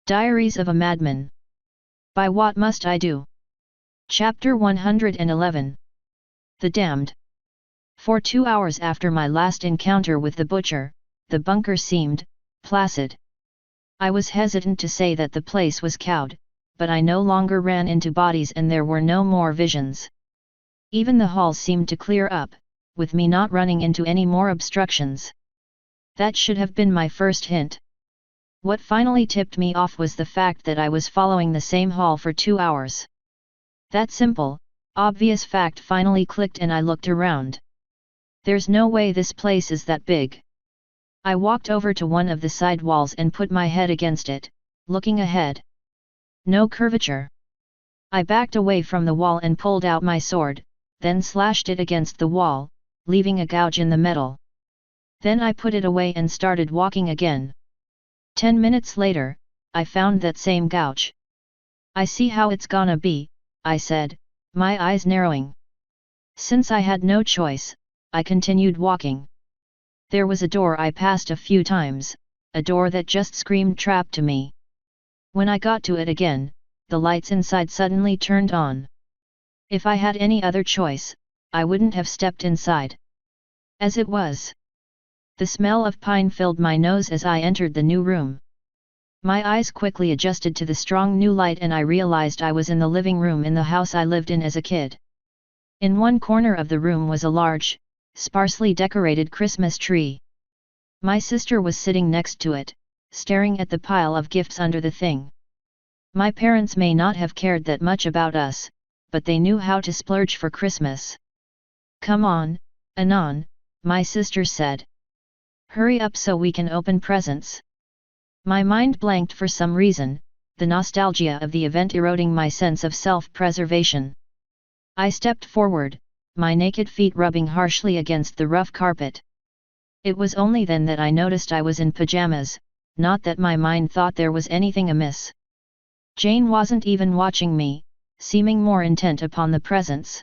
Diaries of a Madman. By What Must I Do? Chapter 111. The Damned. For 2 hours after my last encounter with the butcher, the bunker seemed placid. I was hesitant to say that the place was cowed, but I no longer ran into bodies and there were no more visions. Even the halls seemed to clear up, with me not running into any more obstructions. That should have been my first hint. What finally tipped me off was the fact that I was following the same hall for 2 hours. That simple, obvious fact finally clicked and I looked around. There's no way this place is that big. I walked over to one of the side walls and put my head against it, looking ahead. No curvature. I backed away from the wall and pulled out my sword, then slashed it against the wall, leaving a gouge in the metal. Then I put it away and started walking again. 10 minutes later, I found that same gouge. I see how it's gonna be, I said, my eyes narrowing. Since I had no choice, I continued walking. There was a door I passed a few times, a door that just screamed trap to me. When I got to it again, the lights inside suddenly turned on. If I had any other choice, I wouldn't have stepped inside. As it was, the smell of pine filled my nose as I entered the new room. My eyes quickly adjusted to the strong new light and I realized I was in the living room in the house I lived in as a kid. In one corner of the room was a large, sparsely decorated Christmas tree. My sister was sitting next to it, staring at the pile of gifts under the thing. My parents may not have cared that much about us, but they knew how to splurge for Christmas. "Come on, Anon," my sister said. "Hurry up so we can open presents." My mind blanked for some reason, the nostalgia of the event eroding my sense of self-preservation. I stepped forward, my naked feet rubbing harshly against the rough carpet. It was only then that I noticed I was in pajamas, not that my mind thought there was anything amiss. Jane wasn't even watching me, seeming more intent upon the presents.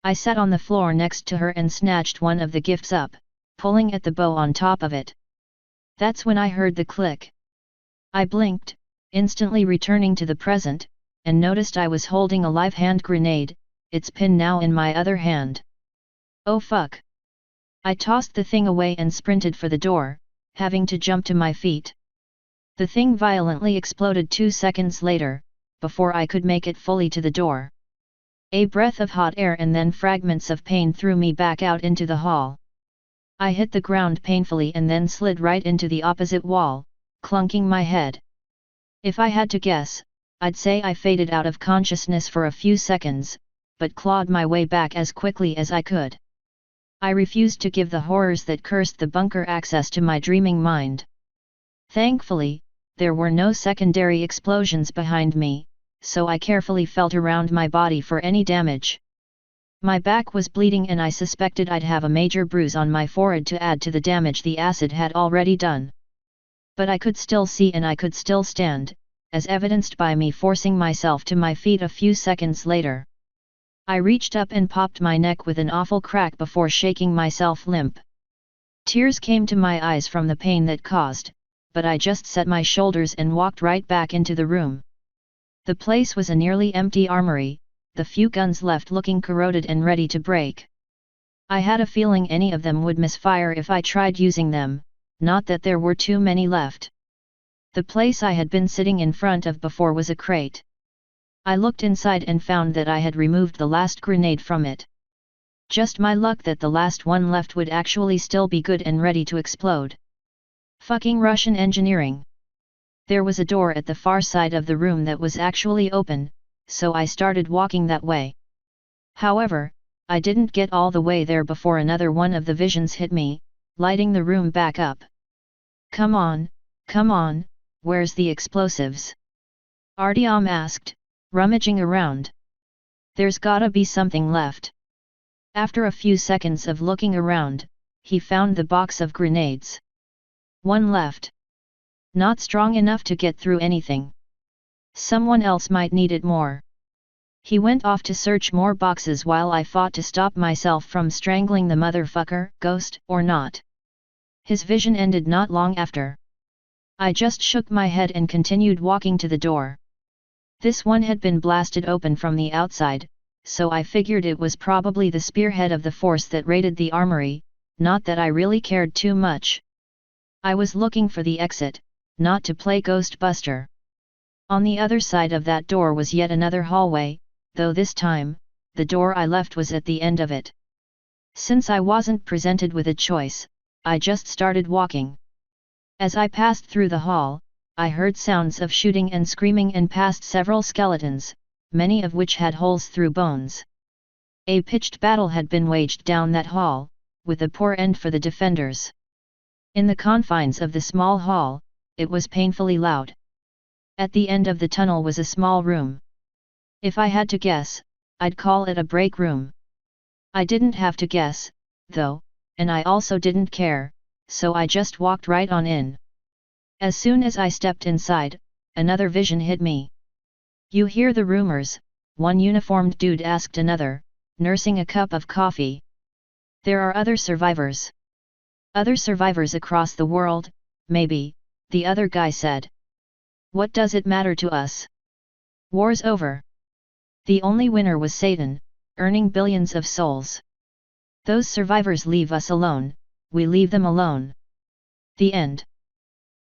I sat on the floor next to her and snatched one of the gifts up, pulling at the bow on top of it. That's when I heard the click. I blinked, instantly returning to the present, and noticed I was holding a live hand grenade, its pin now in my other hand. Oh fuck! I tossed the thing away and sprinted for the door, having to jump to my feet. The thing violently exploded 2 seconds later, before I could make it fully to the door. A breath of hot air and then fragments of pain threw me back out into the hall. I hit the ground painfully and then slid right into the opposite wall, clunking my head. If I had to guess, I'd say I faded out of consciousness for a few seconds, but clawed my way back as quickly as I could. I refused to give the horrors that cursed the bunker access to my dreaming mind. Thankfully, there were no secondary explosions behind me, so I carefully felt around my body for any damage. My back was bleeding and I suspected I'd have a major bruise on my forehead to add to the damage the acid had already done. But I could still see and I could still stand, as evidenced by me forcing myself to my feet a few seconds later. I reached up and popped my neck with an awful crack before shaking myself limp. Tears came to my eyes from the pain that caused, but I just set my shoulders and walked right back into the room. The place was a nearly empty armory, the few guns left looking corroded and ready to break. I had a feeling any of them would misfire if I tried using them, not that there were too many left. The place I had been sitting in front of before was a crate. I looked inside and found that I had removed the last grenade from it. Just my luck that the last one left would actually still be good and ready to explode. Fucking Russian engineering. There was a door at the far side of the room that was actually open, so I started walking that way. However, I didn't get all the way there before another one of the visions hit me, lighting the room back up. Come on, where's the explosives?" Artyom asked, rummaging around. "There's gotta be something left." After a few seconds of looking around, he found the box of grenades. "One left. Not strong enough to get through anything. Someone else might need it more." He went off to search more boxes while I fought to stop myself from strangling the motherfucker, ghost or not. His vision ended not long after. I just shook my head and continued walking to the door. This one had been blasted open from the outside, so I figured it was probably the spearhead of the force that raided the armory, not that I really cared too much. I was looking for the exit, not to play Ghostbuster. On the other side of that door was yet another hallway, though this time, the door I left was at the end of it. Since I wasn't presented with a choice, I just started walking. As I passed through the hall, I heard sounds of shooting and screaming and passed several skeletons, many of which had holes through bones. A pitched battle had been waged down that hall, with a poor end for the defenders. In the confines of the small hall, it was painfully loud. At the end of the tunnel was a small room. If I had to guess, I'd call it a break room. I didn't have to guess, though, and I also didn't care, so I just walked right on in. As soon as I stepped inside, another vision hit me. "You hear the rumors?" one uniformed dude asked another, nursing a cup of coffee. "There are other survivors." "Other survivors across the world, maybe," the other guy said. "What does it matter to us? War's over. The only winner was Satan, earning billions of souls. Those survivors leave us alone, we leave them alone. The end."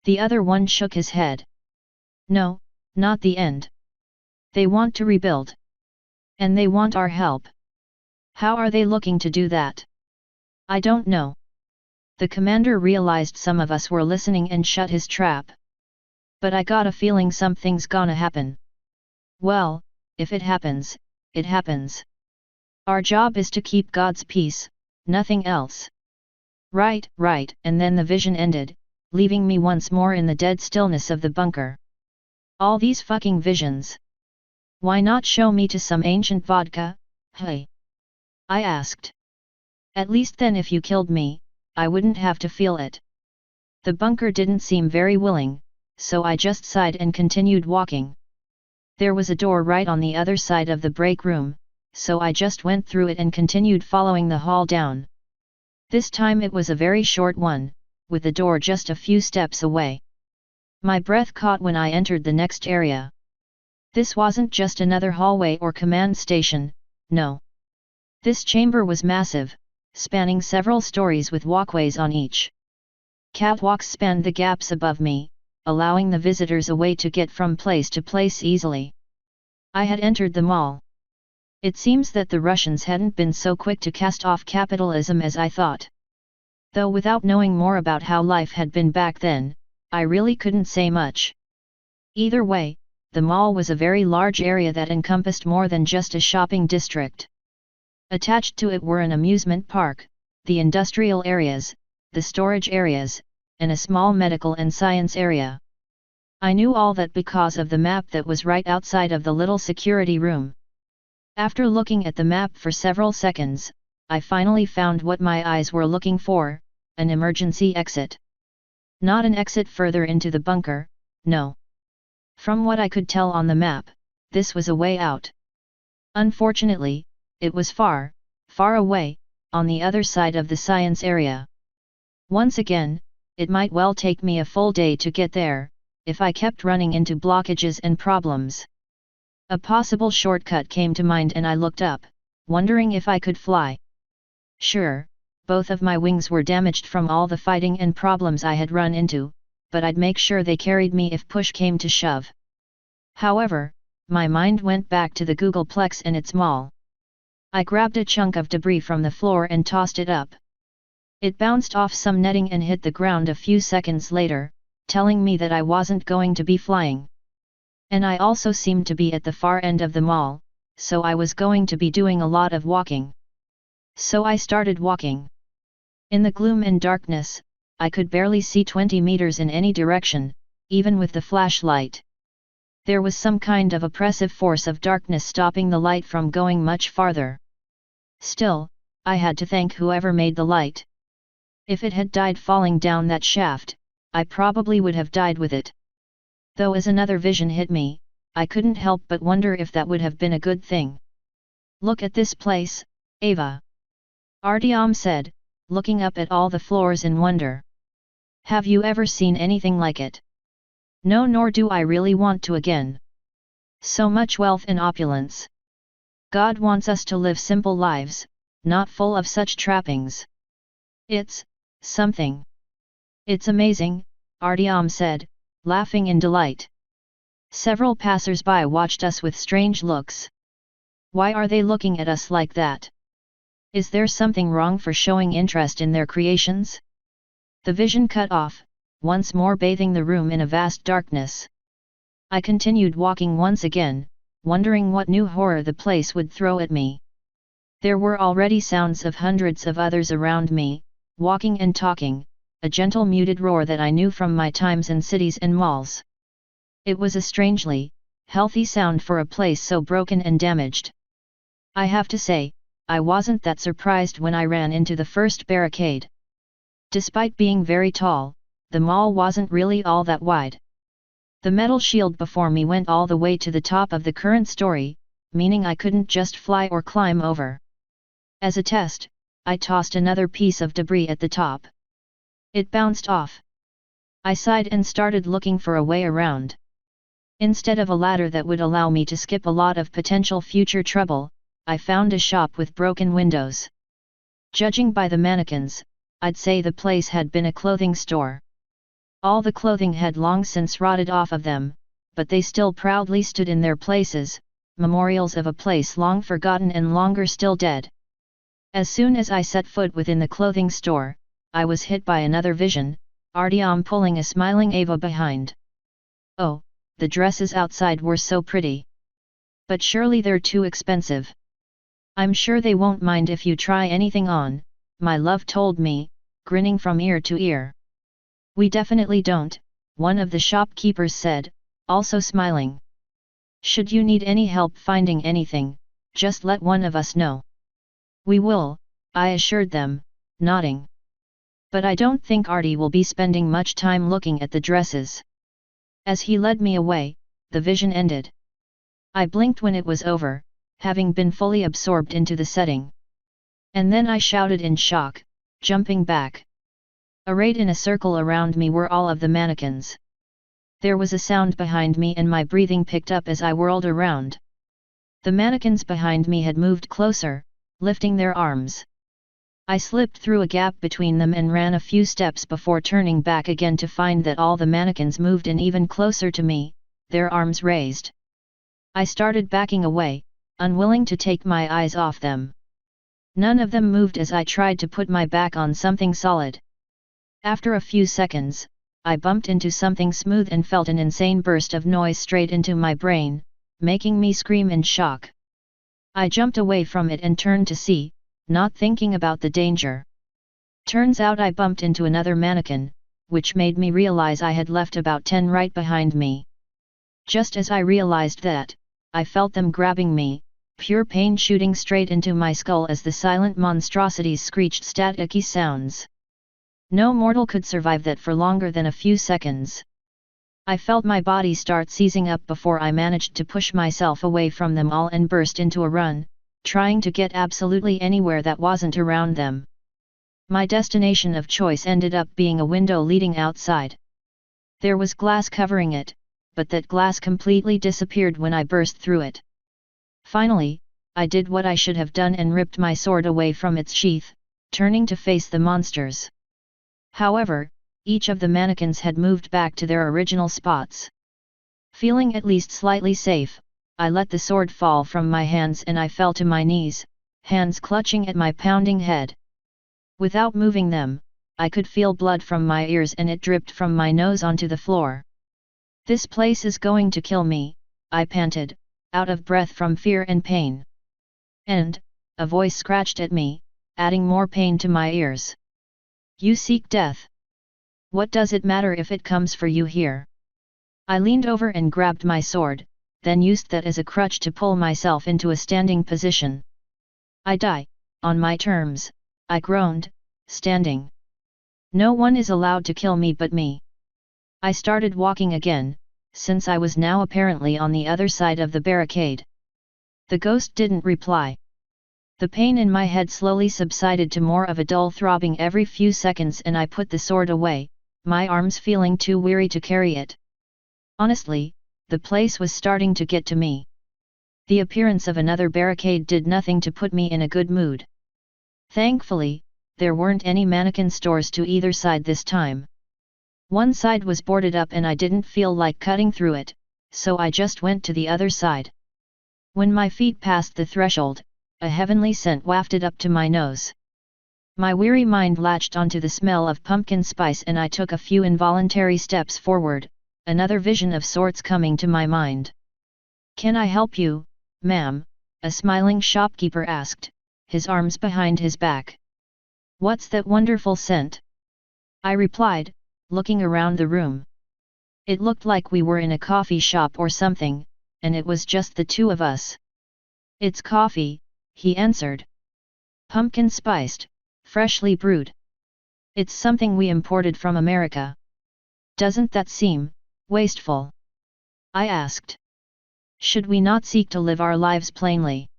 The other one shook his head. "No, not the end. They want to rebuild. And they want our help. How are they looking to do that? I don't know." The commander realized some of us were listening and shut his trap. "But I got a feeling something's gonna happen." "Well, if it happens, it happens. Our job is to keep God's peace, nothing else." Right, and then the vision ended, leaving me once more in the dead stillness of the bunker. All these fucking visions. Why not show me to some ancient vodka, hey? I asked. At least then if you killed me, I wouldn't have to feel it. The bunker didn't seem very willing, so I just sighed and continued walking. There was a door right on the other side of the break room, so I just went through it and continued following the hall down. This time it was a very short one, with the door just a few steps away. My breath caught when I entered the next area. This wasn't just another hallway or command station, no. This chamber was massive, spanning several stories with walkways on each. Catwalks spanned the gaps above me, allowing the visitors a way to get from place to place easily. I had entered the mall. It seems that the Russians hadn't been so quick to cast off capitalism as I thought. Though without knowing more about how life had been back then, I really couldn't say much. Either way, the mall was a very large area that encompassed more than just a shopping district. Attached to it were an amusement park, the industrial areas, the storage areas, and a small medical and science area. I knew all that because of the map that was right outside of the little security room. After looking at the map for several seconds, I finally found what my eyes were looking for, an emergency exit. Not an exit further into the bunker, no. From what I could tell on the map, this was a way out. Unfortunately, it was far, far away, on the other side of the science area. Once again, it might well take me a full day to get there, if I kept running into blockages and problems. A possible shortcut came to mind and I looked up, wondering if I could fly. Sure, both of my wings were damaged from all the fighting and problems I had run into, but I'd make sure they carried me if push came to shove. However, my mind went back to the Googleplex and its mall. I grabbed a chunk of debris from the floor and tossed it up. It bounced off some netting and hit the ground a few seconds later, telling me that I wasn't going to be flying. And I also seemed to be at the far end of the mall, so I was going to be doing a lot of walking. So I started walking. In the gloom and darkness, I could barely see 20 meters in any direction, even with the flashlight. There was some kind of oppressive force of darkness stopping the light from going much farther. Still, I had to thank whoever made the light. If it had died falling down that shaft, I probably would have died with it. Though as another vision hit me, I couldn't help but wonder if that would have been a good thing. "Look at this place, Ava," Artyom said, looking up at all the floors in wonder. "Have you ever seen anything like it?" No, nor do I really want to again. So much wealth and opulence. God wants us to live simple lives, not full of such trappings. It's something. It's amazing, Artyom said, laughing in delight. Several passers-by watched us with strange looks. Why are they looking at us like that? Is there something wrong for showing interest in their creations? The vision cut off, once more bathing the room in a vast darkness. I continued walking once again, wondering what new horror the place would throw at me. There were already sounds of hundreds of others around me, walking and talking, a gentle muted roar that I knew from my times in cities and malls. It was a strangely healthy sound for a place so broken and damaged. I have to say, I wasn't that surprised when I ran into the first barricade. Despite being very tall, the mall wasn't really all that wide. The metal shield before me went all the way to the top of the current story, meaning I couldn't just fly or climb over. As a test, I tossed another piece of debris at the top. It bounced off. I sighed and started looking for a way around. Instead of a ladder that would allow me to skip a lot of potential future trouble, I found a shop with broken windows. Judging by the mannequins, I'd say the place had been a clothing store. All the clothing had long since rotted off of them, but they still proudly stood in their places, memorials of a place long forgotten and longer still dead. As soon as I set foot within the clothing store, I was hit by another vision, Artyom pulling a smiling Ava behind. Oh, the dresses outside were so pretty. But surely they're too expensive. I'm sure they won't mind if you try anything on, my love told me, grinning from ear to ear. We definitely don't, one of the shopkeepers said, also smiling. Should you need any help finding anything, just let one of us know. We will, I assured them, nodding. But I don't think Artie will be spending much time looking at the dresses. As he led me away, the vision ended. I blinked when it was over, having been fully absorbed into the setting. And then I shouted in shock, jumping back. Arrayed in a circle around me were all of the mannequins. There was a sound behind me and my breathing picked up as I whirled around. The mannequins behind me had moved closer, lifting their arms. I slipped through a gap between them and ran a few steps before turning back again to find that all the mannequins moved in even closer to me, their arms raised. I started backing away, unwilling to take my eyes off them. None of them moved as I tried to put my back on something solid. After a few seconds, I bumped into something smooth and felt an insane burst of noise straight into my brain, making me scream in shock. I jumped away from it and turned to see, not thinking about the danger. Turns out I bumped into another mannequin, which made me realize I had left about 10 right behind me. Just as I realized that, I felt them grabbing me, pure pain shooting straight into my skull as the silent monstrosities screeched staticky sounds. No mortal could survive that for longer than a few seconds. I felt my body start seizing up before I managed to push myself away from them all and burst into a run, trying to get absolutely anywhere that wasn't around them. My destination of choice ended up being a window leading outside. There was glass covering it, but that glass completely disappeared when I burst through it. Finally, I did what I should have done and ripped my sword away from its sheath, turning to face the monsters. However, each of the mannequins had moved back to their original spots. Feeling at least slightly safe, I let the sword fall from my hands and I fell to my knees, hands clutching at my pounding head. Without moving them, I could feel blood from my ears and it dripped from my nose onto the floor. This place is going to kill me, I panted, out of breath from fear and pain. And, a voice scratched at me, adding more pain to my ears. You seek death. What does it matter if it comes for you here? I leaned over and grabbed my sword, then used that as a crutch to pull myself into a standing position. I die, on my terms, I groaned, standing. No one is allowed to kill me but me. I started walking again, since I was now apparently on the other side of the barricade. The ghost didn't reply. The pain in my head slowly subsided to more of a dull throbbing every few seconds and I put the sword away, my arms feeling too weary to carry it. Honestly, the place was starting to get to me. The appearance of another barricade did nothing to put me in a good mood. Thankfully, there weren't any mannequin stores to either side this time. One side was boarded up and I didn't feel like cutting through it, so I just went to the other side. When my feet passed the threshold, a heavenly scent wafted up to my nose. My weary mind latched onto the smell of pumpkin spice and I took a few involuntary steps forward, another vision of sorts coming to my mind. "Can I help you, ma'am?" a smiling shopkeeper asked, his arms behind his back. "What's that wonderful scent?" I replied, looking around the room. It looked like we were in a coffee shop or something, and it was just the two of us. "It's coffee," he answered. "Pumpkin spiced, freshly brewed. It's something we imported from America. Doesn't that seem wasteful?" I asked. "Should we not seek to live our lives plainly?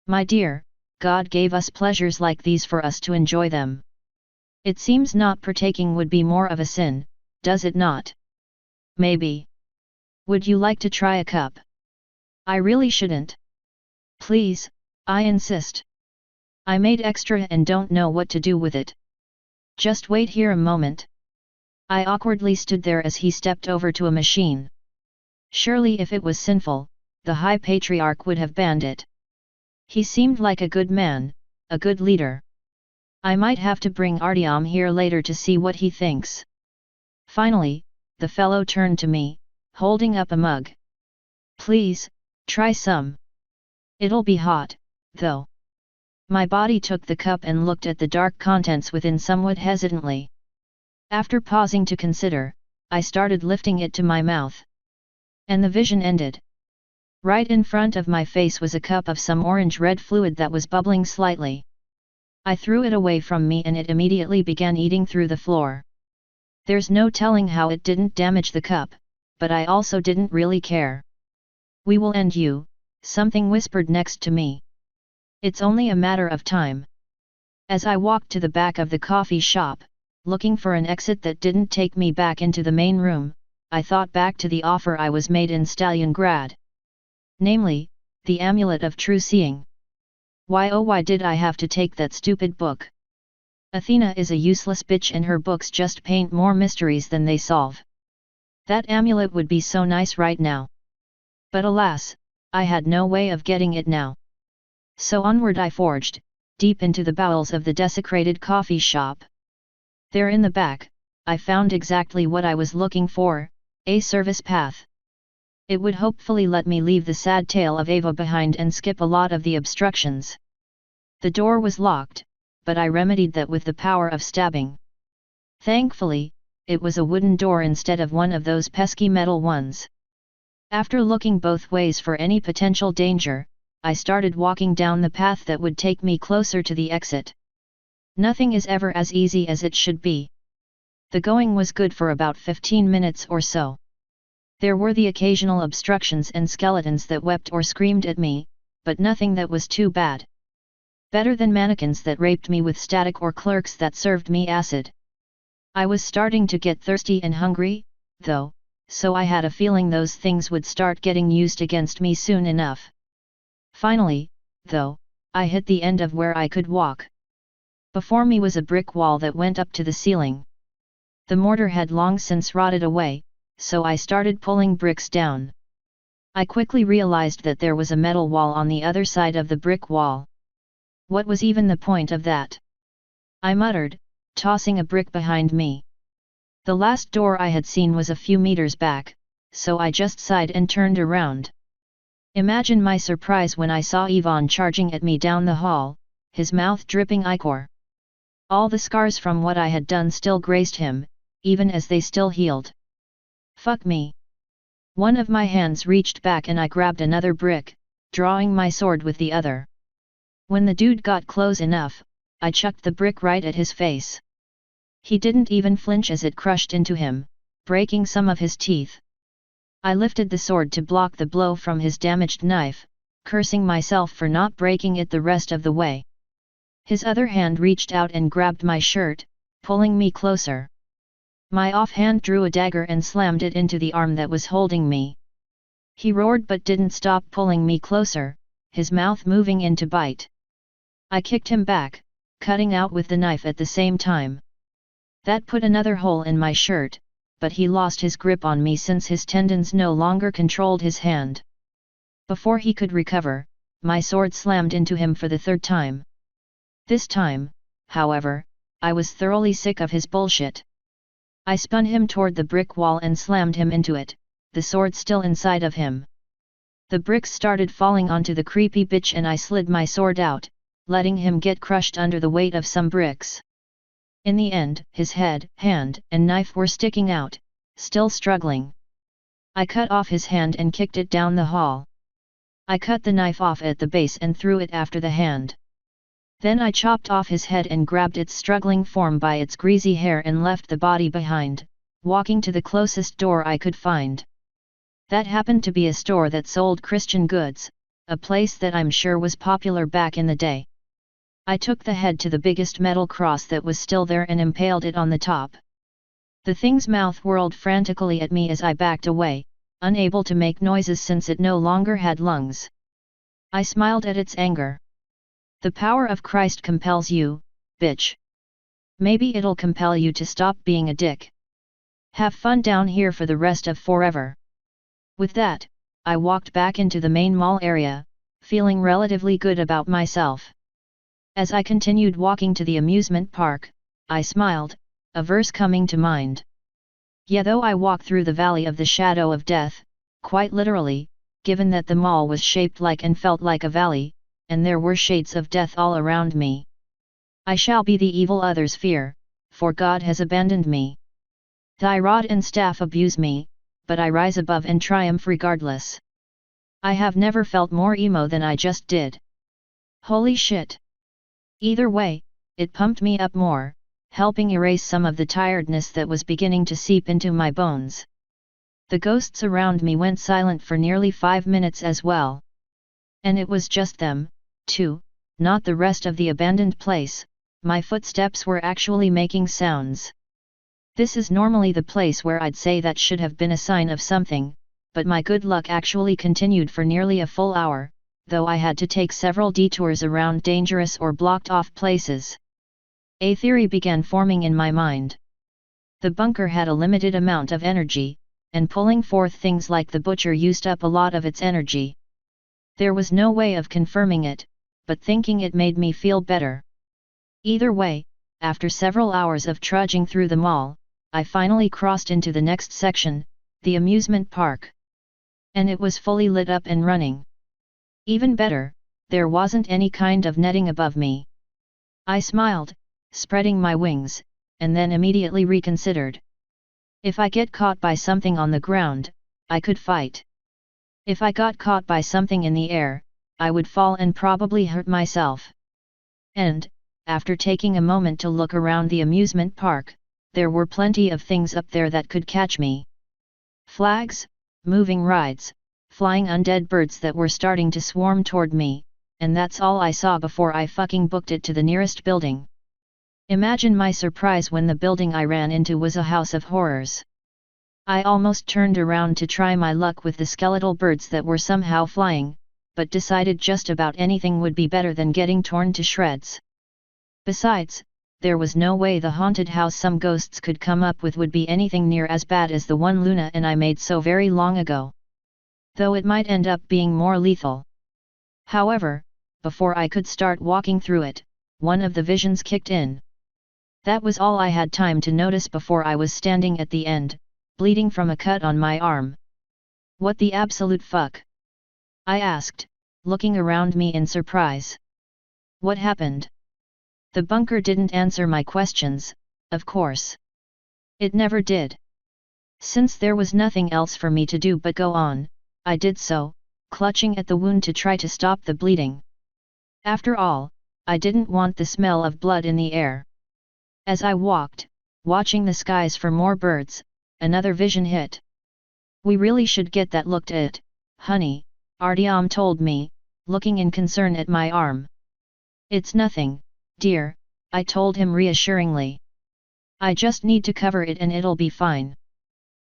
My dear, God gave us pleasures like these for us to enjoy them. It seems not partaking would be more of a sin, does it not? Maybe. Would you like to try a cup?" "I really shouldn't. Please, I insist. I made extra and don't know what to do with it. Just wait here a moment." I awkwardly stood there as he stepped over to a machine. Surely if it was sinful, the High Patriarch would have banned it. He seemed like a good man, a good leader. I might have to bring Artyom here later to see what he thinks. Finally, the fellow turned to me, holding up a mug. "Please, try some. It'll be hot, though." My body took the cup and looked at the dark contents within somewhat hesitantly. After pausing to consider, I started lifting it to my mouth. And the vision ended. Right in front of my face was a cup of some orange-red fluid that was bubbling slightly. I threw it away from me and it immediately began eating through the floor. There's no telling how it didn't damage the cup, but I also didn't really care. "We will end you," something whispered next to me. "It's only a matter of time." As I walked to the back of the coffee shop, looking for an exit that didn't take me back into the main room, I thought back to the offer I was made in Stalingrad. Namely, the amulet of true seeing. Why oh why did I have to take that stupid book? Athena is a useless bitch and her books just paint more mysteries than they solve. That amulet would be so nice right now. But alas, I had no way of getting it now. So onward I forged, deep into the bowels of the desecrated coffee shop. There in the back, I found exactly what I was looking for, a service path. It would hopefully let me leave the sad tale of Ava behind and skip a lot of the obstructions. The door was locked, but I remedied that with the power of stabbing. Thankfully, it was a wooden door instead of one of those pesky metal ones. After looking both ways for any potential danger, I started walking down the path that would take me closer to the exit. Nothing is ever as easy as it should be. The going was good for about 15 minutes or so. There were the occasional obstructions and skeletons that wept or screamed at me, but nothing that was too bad. Better than mannequins that raped me with static or clerks that served me acid. I was starting to get thirsty and hungry, though, so I had a feeling those things would start getting used against me soon enough. Finally, though, I hit the end of where I could walk. Before me was a brick wall that went up to the ceiling. The mortar had long since rotted away, so I started pulling bricks down. I quickly realized that there was a metal wall on the other side of the brick wall. What was even the point of that? I muttered, tossing a brick behind me. The last door I had seen was a few meters back, so I just sighed and turned around. Imagine my surprise when I saw Ivan charging at me down the hall, his mouth dripping ichor. All the scars from what I had done still grazed him, even as they still healed. Fuck me. One of my hands reached back and I grabbed another brick, drawing my sword with the other. When the dude got close enough, I chucked the brick right at his face. He didn't even flinch as it crushed into him, breaking some of his teeth. I lifted the sword to block the blow from his damaged knife, cursing myself for not breaking it the rest of the way. His other hand reached out and grabbed my shirt, pulling me closer. My offhand drew a dagger and slammed it into the arm that was holding me. He roared but didn't stop pulling me closer, his mouth moving in to bite. I kicked him back, cutting out with the knife at the same time. That put another hole in my shirt, but he lost his grip on me since his tendons no longer controlled his hand. Before he could recover, my sword slammed into him for the third time. This time, however, I was thoroughly sick of his bullshit. I spun him toward the brick wall and slammed him into it, the sword still inside of him. The bricks started falling onto the creepy bitch and I slid my sword out, letting him get crushed under the weight of some bricks. In the end, his head, hand, and knife were sticking out, still struggling. I cut off his hand and kicked it down the hall. I cut the knife off at the base and threw it after the hand. Then I chopped off his head and grabbed its struggling form by its greasy hair and left the body behind, walking to the closest door I could find. That happened to be a store that sold Christian goods, a place that I'm sure was popular back in the day. I took the head to the biggest metal cross that was still there and impaled it on the top. The thing's mouth whirled frantically at me as I backed away, unable to make noises since it no longer had lungs. I smiled at its anger. The power of Christ compels you, bitch. Maybe it'll compel you to stop being a dick. Have fun down here for the rest of forever. With that, I walked back into the main mall area, feeling relatively good about myself. As I continued walking to the amusement park, I smiled, a verse coming to mind. Yeah, though I walk through the valley of the shadow of death, quite literally, given that the mall was shaped like and felt like a valley, and there were shades of death all around me. I shall be the evil others fear, for God has abandoned me. Thy rod and staff abuse me, but I rise above and triumph regardless. I have never felt more emo than I just did. Holy shit! Either way, it pumped me up more, helping erase some of the tiredness that was beginning to seep into my bones. The ghosts around me went silent for nearly 5 minutes as well. And it was just them, too, not the rest of the abandoned place. My footsteps were actually making sounds. This is normally the place where I'd say that should have been a sign of something, but my good luck actually continued for nearly a full hour, though I had to take several detours around dangerous or blocked-off places. A theory began forming in my mind. The bunker had a limited amount of energy, and pulling forth things like the butcher used up a lot of its energy. There was no way of confirming it, but thinking it made me feel better. Either way, after several hours of trudging through the mall, I finally crossed into the next section, the amusement park. And it was fully lit up and running. Even better, there wasn't any kind of netting above me. I smiled, spreading my wings, and then immediately reconsidered. If I get caught by something on the ground, I could fight. If I got caught by something in the air, I would fall and probably hurt myself. And, after taking a moment to look around the amusement park, there were plenty of things up there that could catch me. Flags, moving rides, flying undead birds that were starting to swarm toward me, and that's all I saw before I fucking booked it to the nearest building. Imagine my surprise when the building I ran into was a house of horrors. I almost turned around to try my luck with the skeletal birds that were somehow flying, but decided just about anything would be better than getting torn to shreds. Besides, there was no way the haunted house some ghosts could come up with would be anything near as bad as the one Luna and I made so very long ago. Though it might end up being more lethal. However, before I could start walking through it, one of the visions kicked in. That was all I had time to notice before I was standing at the end, bleeding from a cut on my arm. What the absolute fuck? I asked, looking around me in surprise. What happened? The bunker didn't answer my questions, of course. It never did. Since there was nothing else for me to do but go on, I did so, clutching at the wound to try to stop the bleeding. After all, I didn't want the smell of blood in the air. As I walked, watching the skies for more birds, another vision hit. We really should get that looked at, honey, Artyom told me, looking in concern at my arm. It's nothing, dear, I told him reassuringly. I just need to cover it and it'll be fine.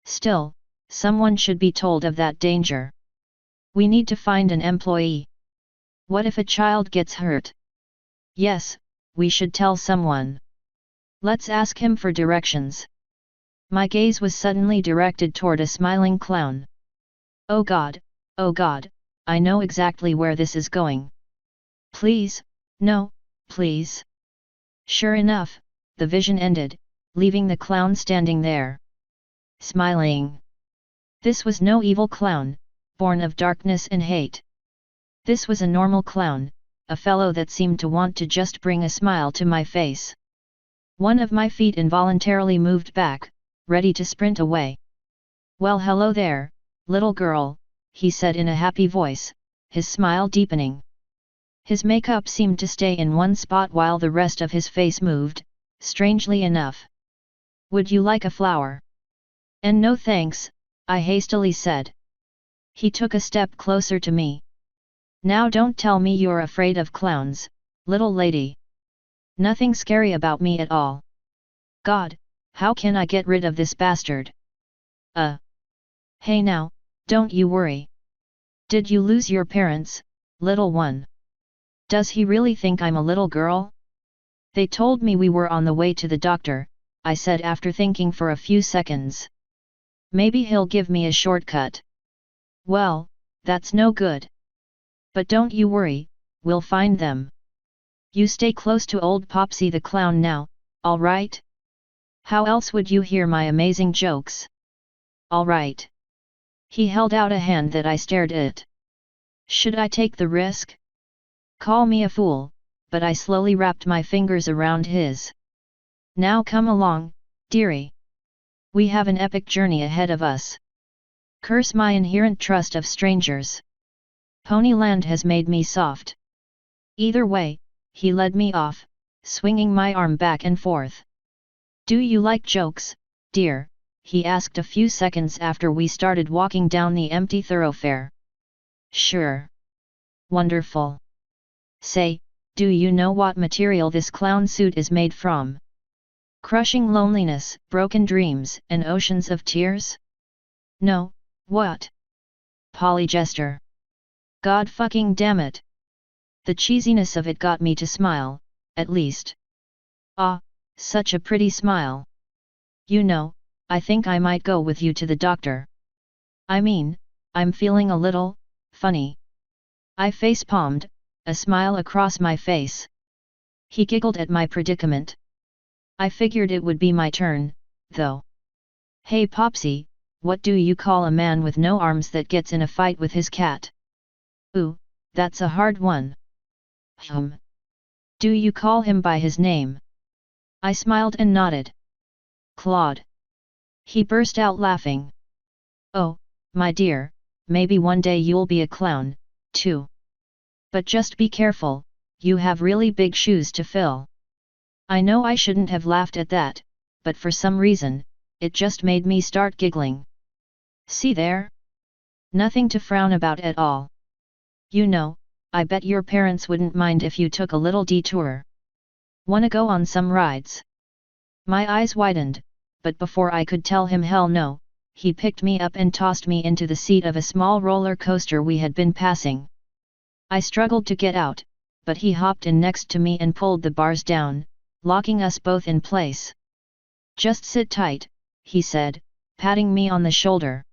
Still, someone should be told of that danger. We need to find an employee. What if a child gets hurt? Yes, we should tell someone. Let's ask him for directions. My gaze was suddenly directed toward a smiling clown. Oh God, I know exactly where this is going. Please, no, please. Sure enough, the vision ended, leaving the clown standing there, smiling. This was no evil clown, born of darkness and hate. This was a normal clown, a fellow that seemed to want to just bring a smile to my face. One of my feet involuntarily moved back, ready to sprint away. Well, hello there, little girl, he said in a happy voice, his smile deepening. His makeup seemed to stay in one spot while the rest of his face moved, strangely enough. Would you like a flower? And no thanks, I hastily said. He took a step closer to me. Now don't tell me you're afraid of clowns, little lady. Nothing scary about me at all. God, how can I get rid of this bastard? Hey now, don't you worry. Did you lose your parents, little one? Does he really think I'm a little girl? They told me we were on the way to the doctor, I said after thinking for a few seconds. Maybe he'll give me a shortcut. Well, that's no good. But don't you worry, we'll find them. You stay close to old Popsy the clown now, alright? How else would you hear my amazing jokes? Alright. He held out a hand that I stared at. Should I take the risk? Call me a fool, but I slowly wrapped my fingers around his. Now come along, dearie. We have an epic journey ahead of us. Curse my inherent trust of strangers. Ponyland has made me soft. Either way, he led me off, swinging my arm back and forth. Do you like jokes, dear? He asked a few seconds after we started walking down the empty thoroughfare. Sure. Wonderful. Say, do you know what material this clown suit is made from? Crushing loneliness, broken dreams, and oceans of tears? No, what? Polyester. God fucking damn it. The cheesiness of it got me to smile, at least. Ah, such a pretty smile. You know, I think I might go with you to the doctor. I mean, I'm feeling a little funny. I face-palmed, a smile across my face. He giggled at my predicament. I figured it would be my turn, though. Hey Popsy, what do you call a man with no arms that gets in a fight with his cat? Ooh, that's a hard one. Do you call him by his name? I smiled and nodded. Claude. He burst out laughing. Oh, my dear, maybe one day you'll be a clown, too. But just be careful, you have really big shoes to fill. I know I shouldn't have laughed at that, but for some reason, it just made me start giggling. See there? Nothing to frown about at all. You know, I bet your parents wouldn't mind if you took a little detour. Wanna go on some rides? My eyes widened, but before I could tell him hell no, he picked me up and tossed me into the seat of a small roller coaster we had been passing. I struggled to get out, but he hopped in next to me and pulled the bars down, locking us both in place. Just sit tight, he said, patting me on the shoulder.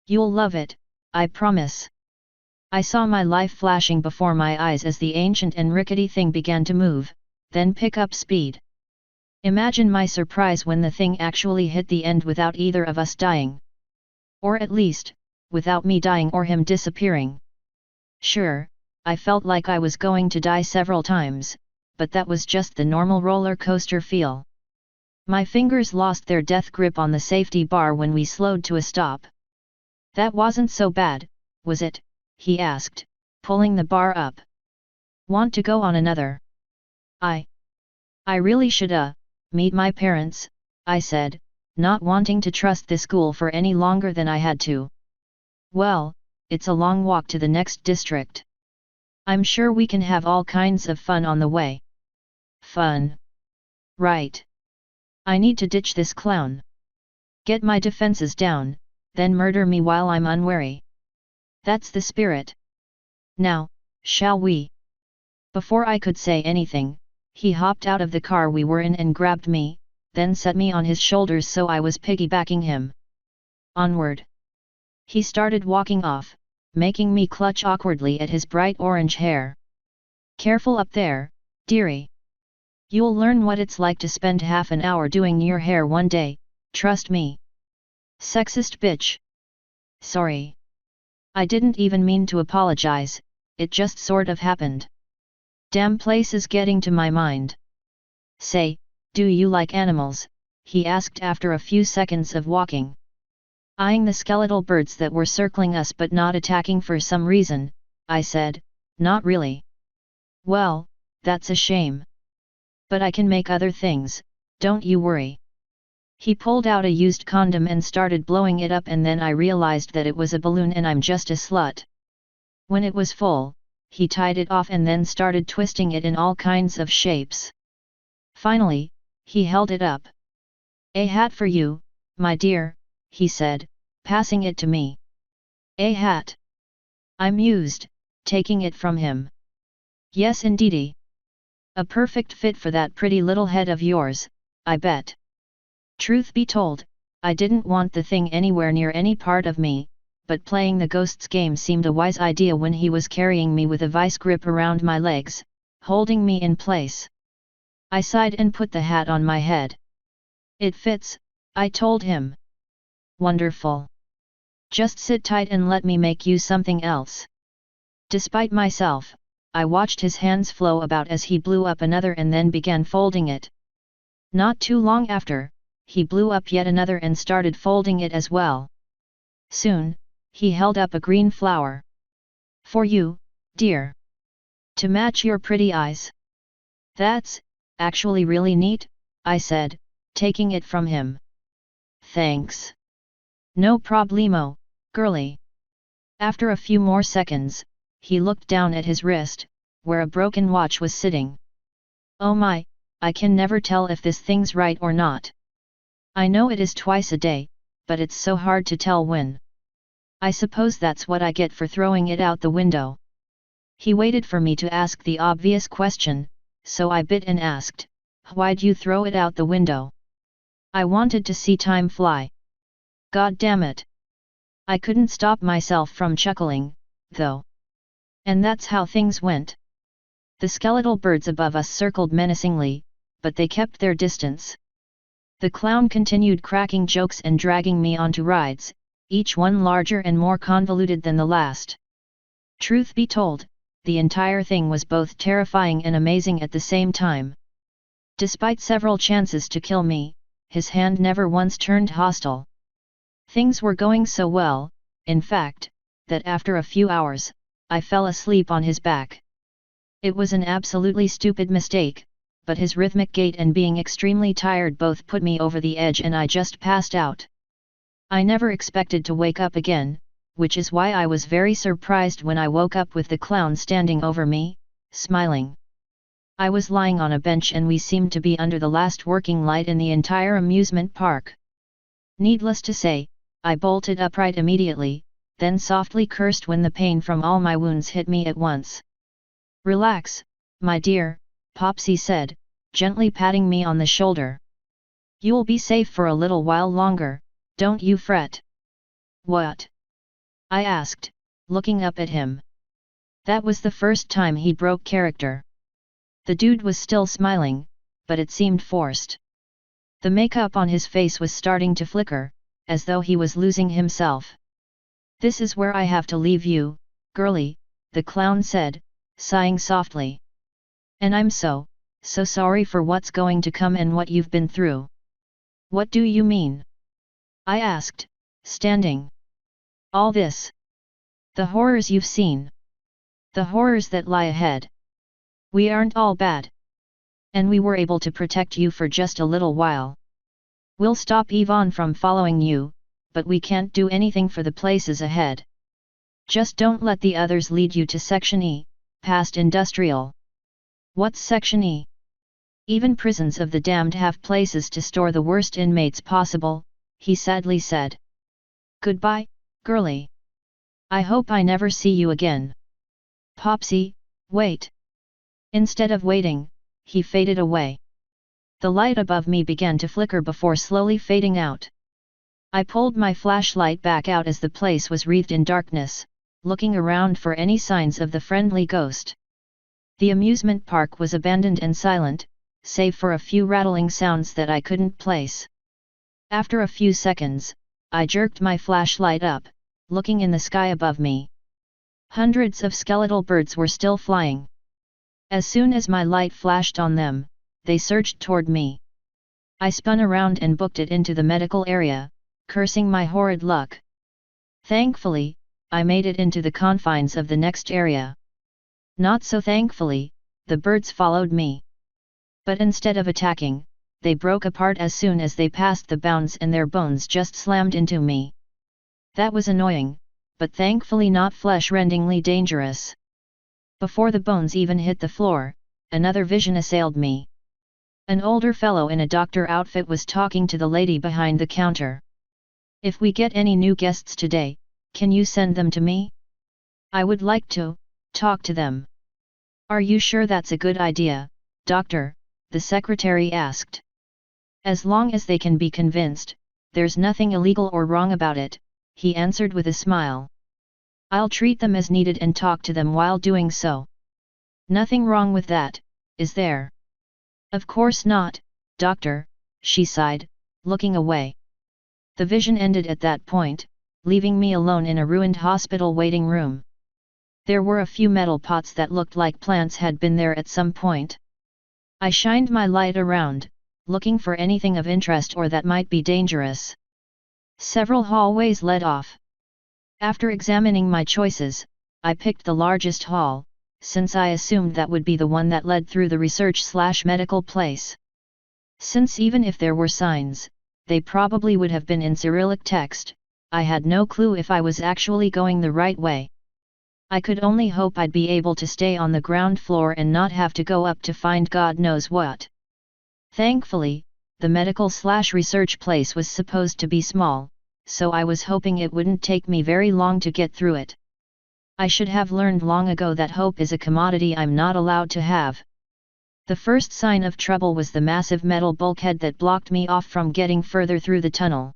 You'll love it, I promise. I saw my life flashing before my eyes as the ancient and rickety thing began to move, then pick up speed. Imagine my surprise when the thing actually hit the end without either of us dying. Or at least, without me dying or him disappearing. Sure, I felt like I was going to die several times, but that was just the normal roller coaster feel. My fingers lost their death grip on the safety bar when we slowed to a stop. That wasn't so bad, was it? He asked, pulling the bar up. Want to go on another? I really should meet my parents, I said, not wanting to trust this school for any longer than I had to. Well, it's a long walk to the next district. I'm sure we can have all kinds of fun on the way. Fun. Right. I need to ditch this clown. Get my defenses down, then murder me while I'm unwary. That's the spirit. Now, shall we? Before I could say anything, he hopped out of the car we were in and grabbed me, then set me on his shoulders so I was piggybacking him. Onward. He started walking off, making me clutch awkwardly at his bright orange hair. Careful up there, dearie. You'll learn what it's like to spend half an hour doing your hair one day, trust me. Sexist bitch. Sorry. I didn't even mean to apologize, it just sort of happened. Damn place is getting to my mind. Say, do you like animals? He asked after a few seconds of walking. Eyeing the skeletal birds that were circling us but not attacking for some reason, I said, not really. Well, that's a shame. But I can make other things, don't you worry. He pulled out a used condom and started blowing it up, and then I realized that it was a balloon and I'm just a slut. When it was full, he tied it off and then started twisting it in all kinds of shapes. Finally, he held it up. A hat for you, my dear, he said, passing it to me. A hat? I mused, taking it from him. Yes indeedy. A perfect fit for that pretty little head of yours, I bet. Truth be told, I didn't want the thing anywhere near any part of me, but playing the ghosts game seemed a wise idea when he was carrying me with a vice grip around my legs, holding me in place. I sighed and put the hat on my head. It fits, I told him. Wonderful. Just sit tight and let me make you something else. Despite myself, I watched his hands flow about as he blew up another and then began folding it. Not too long after, he blew up yet another and started folding it as well. Soon, he held up a green flower. For you, dear. To match your pretty eyes. That's, actually really neat, I said, taking it from him. Thanks. No problemo, girlie. After a few more seconds, he looked down at his wrist, where a broken watch was sitting. Oh my, I can never tell if this thing's right or not. I know it is twice a day, but it's so hard to tell when. I suppose that's what I get for throwing it out the window. He waited for me to ask the obvious question, so I bit and asked, why'd you throw it out the window? I wanted to see time fly. God damn it. I couldn't stop myself from chuckling, though. And that's how things went. The skeletal birds above us circled menacingly, but they kept their distance. The clown continued cracking jokes and dragging me onto rides, each one larger and more convoluted than the last. Truth be told, the entire thing was both terrifying and amazing at the same time. Despite several chances to kill me, his hand never once turned hostile. Things were going so well, in fact, that after a few hours, I fell asleep on his back. It was an absolutely stupid mistake, but his rhythmic gait and being extremely tired both put me over the edge and I just passed out. I never expected to wake up again, which is why I was very surprised when I woke up with the clown standing over me, smiling. I was lying on a bench and we seemed to be under the last working light in the entire amusement park. Needless to say, I bolted upright immediately, then softly cursed when the pain from all my wounds hit me at once. Relax, my dear, Popsy said, gently patting me on the shoulder. You'll be safe for a little while longer, don't you fret. What? I asked, looking up at him. That was the first time he broke character. The dude was still smiling, but it seemed forced. The makeup on his face was starting to flicker, as though he was losing himself. This is where I have to leave you, girlie, the clown said, sighing softly. And I'm so sorry for what's going to come and what you've been through. What do you mean? I asked, standing. All this. The horrors you've seen. The horrors that lie ahead. We aren't all bad. And we were able to protect you for just a little while. We'll stop Yvonne from following you, but we can't do anything for the places ahead. Just don't let the others lead you to Section E, past Industrial. What's Section E? Even prisons of the damned have places to store the worst inmates possible, he sadly said. Goodbye, girlie. I hope I never see you again. Popsy, wait. Instead of waiting, he faded away. The light above me began to flicker before slowly fading out. I pulled my flashlight back out as the place was wreathed in darkness, looking around for any signs of the friendly ghost. The amusement park was abandoned and silent, save for a few rattling sounds that I couldn't place. After a few seconds, I jerked my flashlight up, looking in the sky above me. Hundreds of skeletal birds were still flying. As soon as my light flashed on them, they surged toward me. I spun around and booked it into the medical area, cursing my horrid luck. Thankfully, I made it into the confines of the next area. Not so thankfully, the birds followed me. But instead of attacking, they broke apart as soon as they passed the bounds and their bones just slammed into me. That was annoying, but thankfully not flesh-rendingly dangerous. Before the bones even hit the floor, another vision assailed me. An older fellow in a doctor outfit was talking to the lady behind the counter. If we get any new guests today, can you send them to me? I would like to talk to them. Are you sure that's a good idea, doctor? The secretary asked. As long as they can be convinced, there's nothing illegal or wrong about it, he answered with a smile. I'll treat them as needed and talk to them while doing so. Nothing wrong with that, is there? Of course not, doctor, she sighed, looking away. The vision ended at that point, leaving me alone in a ruined hospital waiting room. There were a few metal pots that looked like plants had been there at some point. I shined my light around, looking for anything of interest or that might be dangerous. Several hallways led off. After examining my choices, I picked the largest hall, since I assumed that would be the one that led through the research/medical place. Since even if there were signs, they probably would have been in Cyrillic text, I had no clue if I was actually going the right way. I could only hope I'd be able to stay on the ground floor and not have to go up to find God knows what. Thankfully, the medical/research place was supposed to be small, so I was hoping it wouldn't take me very long to get through it. I should have learned long ago that hope is a commodity I'm not allowed to have. The first sign of trouble was the massive metal bulkhead that blocked me off from getting further through the tunnel.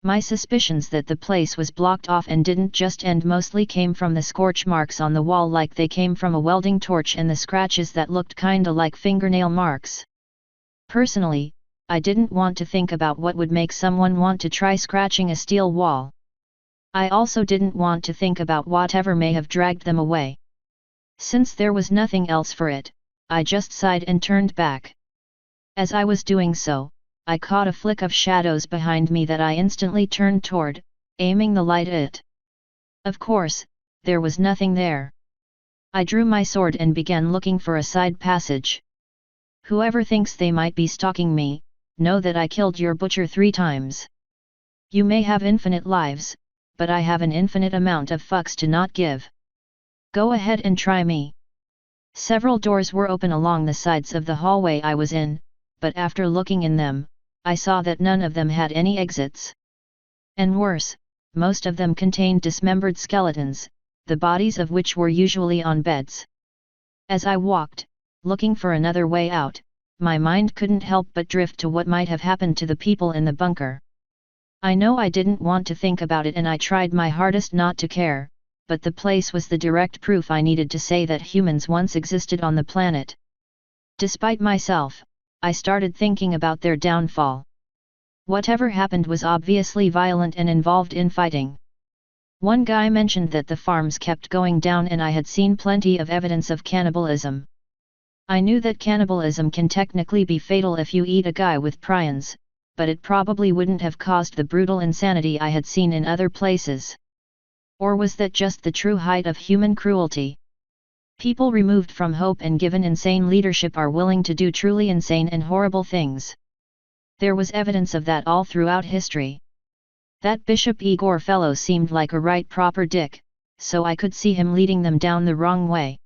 My suspicions that the place was blocked off and didn't just end mostly came from the scorch marks on the wall, like they came from a welding torch, and the scratches that looked kinda like fingernail marks. Personally, I didn't want to think about what would make someone want to try scratching a steel wall. I also didn't want to think about whatever may have dragged them away. Since there was nothing else for it, I just sighed and turned back. As I was doing so, I caught a flick of shadows behind me that I instantly turned toward, aiming the light at it. Of course, there was nothing there. I drew my sword and began looking for a side passage. Whoever thinks they might be stalking me, know that I killed your butcher 3 times. You may have infinite lives, but I have an infinite amount of fucks to not give. Go ahead and try me. Several doors were open along the sides of the hallway I was in, but after looking in them, I saw that none of them had any exits. And worse, most of them contained dismembered skeletons, the bodies of which were usually on beds. As I walked, looking for another way out, my mind couldn't help but drift to what might have happened to the people in the bunker. I know I didn't want to think about it, and I tried my hardest not to care, but the place was the direct proof I needed to say that humans once existed on the planet. Despite myself, I started thinking about their downfall. Whatever happened was obviously violent and involved infighting. One guy mentioned that the farms kept going down, and I had seen plenty of evidence of cannibalism. I knew that cannibalism can technically be fatal if you eat a guy with prions, but it probably wouldn't have caused the brutal insanity I had seen in other places. Or was that just the true height of human cruelty? People removed from hope and given insane leadership are willing to do truly insane and horrible things. There was evidence of that all throughout history. That Bishop Igor fellow seemed like a right proper dick, so I could see him leading them down the wrong way.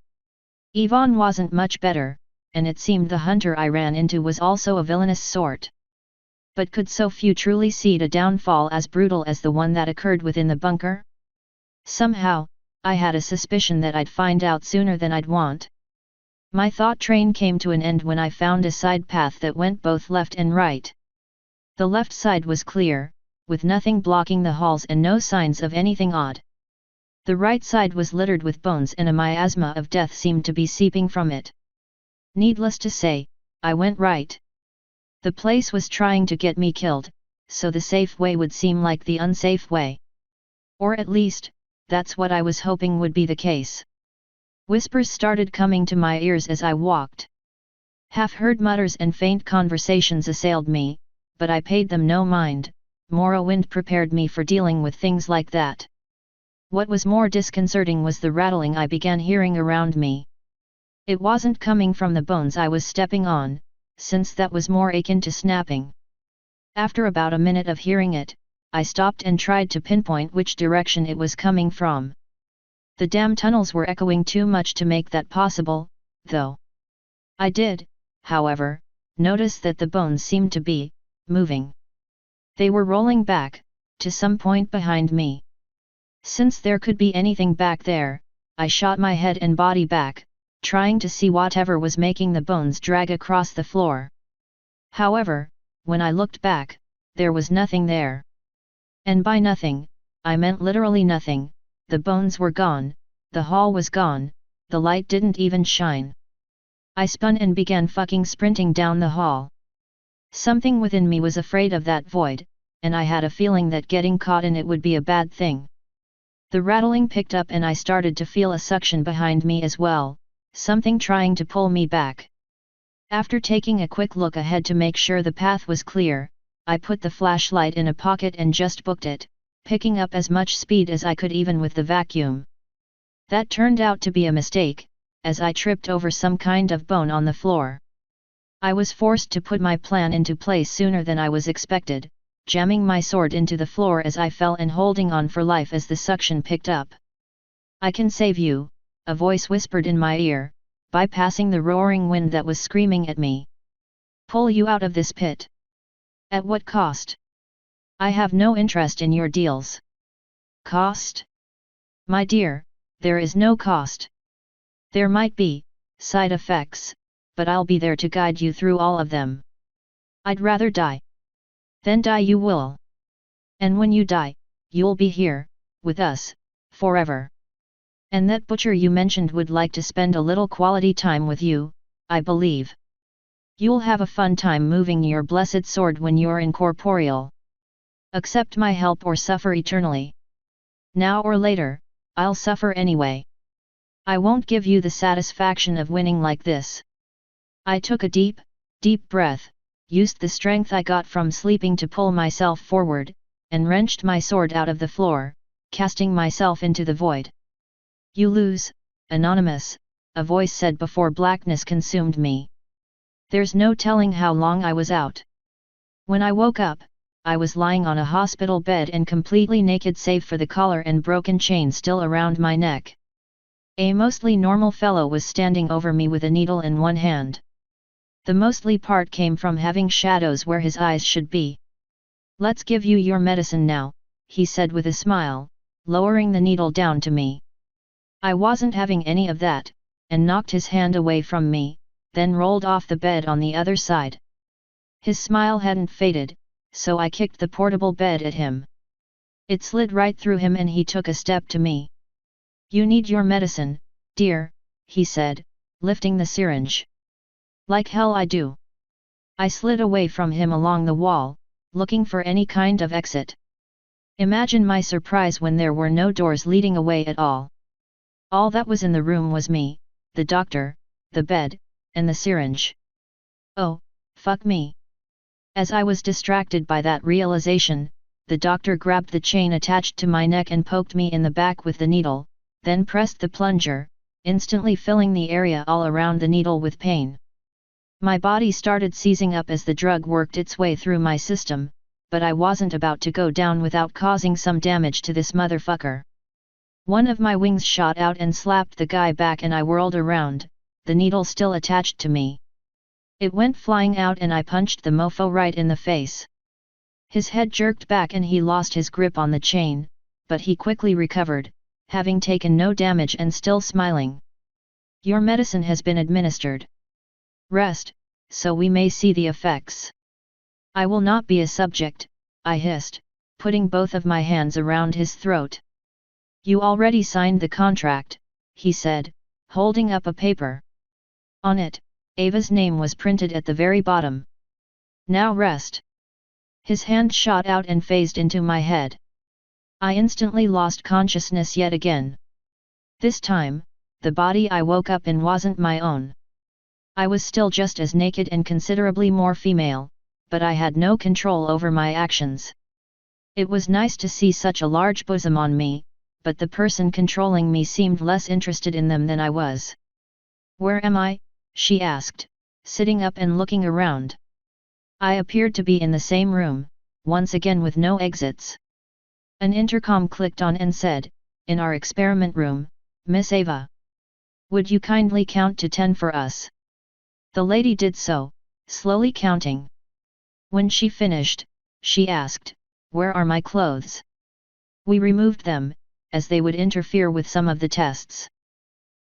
Ivan wasn't much better, and it seemed the hunter I ran into was also a villainous sort. But could so few truly seed a downfall as brutal as the one that occurred within the bunker? Somehow, I had a suspicion that I'd find out sooner than I'd want. My thought train came to an end when I found a side path that went both left and right. The left side was clear, with nothing blocking the halls and no signs of anything odd. The right side was littered with bones and a miasma of death seemed to be seeping from it. Needless to say, I went right. The place was trying to get me killed, so the safe way would seem like the unsafe way. Or at least, that's what I was hoping would be the case. Whispers started coming to my ears as I walked. Half-heard mutters and faint conversations assailed me, but I paid them no mind. Morrowind prepared me for dealing with things like that. What was more disconcerting was the rattling I began hearing around me. It wasn't coming from the bones I was stepping on, since that was more akin to snapping. After about a minute of hearing it, I stopped and tried to pinpoint which direction it was coming from. The damn tunnels were echoing too much to make that possible, though. I did, however, notice that the bones seemed to be moving. They were rolling back, to some point behind me. Since there could be anything back there, I shot my head and body back, trying to see whatever was making the bones drag across the floor. However, when I looked back, there was nothing there. And by nothing, I meant literally nothing. The bones were gone, the hall was gone, the light didn't even shine. I spun and began fucking sprinting down the hall. Something within me was afraid of that void, and I had a feeling that getting caught in it would be a bad thing. The rattling picked up and I started to feel a suction behind me as well, something trying to pull me back. After taking a quick look ahead to make sure the path was clear, I put the flashlight in a pocket and just booked it, picking up as much speed as I could even with the vacuum. That turned out to be a mistake, as I tripped over some kind of bone on the floor. I was forced to put my plan into place sooner than I was expected, jamming my sword into the floor as I fell and holding on for life as the suction picked up. "I can save you," a voice whispered in my ear, bypassing the roaring wind that was screaming at me. "Pull you out of this pit." "At what cost?" "I have no interest in your deals." "Cost?" "My dear, there is no cost. There might be side effects, but I'll be there to guide you through all of them." "I'd rather die." "Then die you will. And when you die, you'll be here, with us, forever. And that butcher you mentioned would like to spend a little quality time with you, I believe. You'll have a fun time moving your blessed sword when you're incorporeal. Accept my help or suffer eternally. Now or later, I'll suffer anyway. I won't give you the satisfaction of winning like this." I took a deep, deep breath, used the strength I got from sleeping to pull myself forward, and wrenched my sword out of the floor, casting myself into the void. "You lose, Anonymous," a voice said before blackness consumed me. There's no telling how long I was out. When I woke up, I was lying on a hospital bed and completely naked save for the collar and broken chain still around my neck. A mostly normal fellow was standing over me with a needle in one hand. The mostly part came from having shadows where his eyes should be. "Let's give you your medicine now," he said with a smile, lowering the needle down to me. I wasn't having any of that, and knocked his hand away from me, then rolled off the bed on the other side. His smile hadn't faded, so I kicked the portable bed at him. It slid right through him and he took a step to me. "You need your medicine, dear," he said, lifting the syringe. "Like hell I do." I slid away from him along the wall, looking for any kind of exit. Imagine my surprise when there were no doors leading away at all. All that was in the room was me, the doctor, the bed, and the syringe. Oh, fuck me. As I was distracted by that realization, the doctor grabbed the chain attached to my neck and poked me in the back with the needle, then pressed the plunger, instantly filling the area all around the needle with pain. My body started seizing up as the drug worked its way through my system, but I wasn't about to go down without causing some damage to this motherfucker. One of my wings shot out and slapped the guy back and I whirled around, the needle still attached to me. It went flying out and I punched the mofo right in the face. His head jerked back and he lost his grip on the chain, but he quickly recovered, having taken no damage and still smiling. Your medicine has been administered. Rest, so we may see the effects. I will not be a subject, I hissed, putting both of my hands around his throat. You already signed the contract, he said, holding up a paper. On it, Ava's name was printed at the very bottom. Now rest. His hand shot out and phased into my head. I instantly lost consciousness yet again. This time, the body I woke up in wasn't my own. I was still just as naked and considerably more female, but I had no control over my actions. It was nice to see such a large bosom on me, but the person controlling me seemed less interested in them than I was. Where am I? She asked, sitting up and looking around. I appeared to be in the same room, once again with no exits. An intercom clicked on and said, in our experiment room, Miss Ava. Would you kindly count to 10 for us? The lady did so, slowly counting. When she finished, she asked, where are my clothes? We removed them, as they would interfere with some of the tests.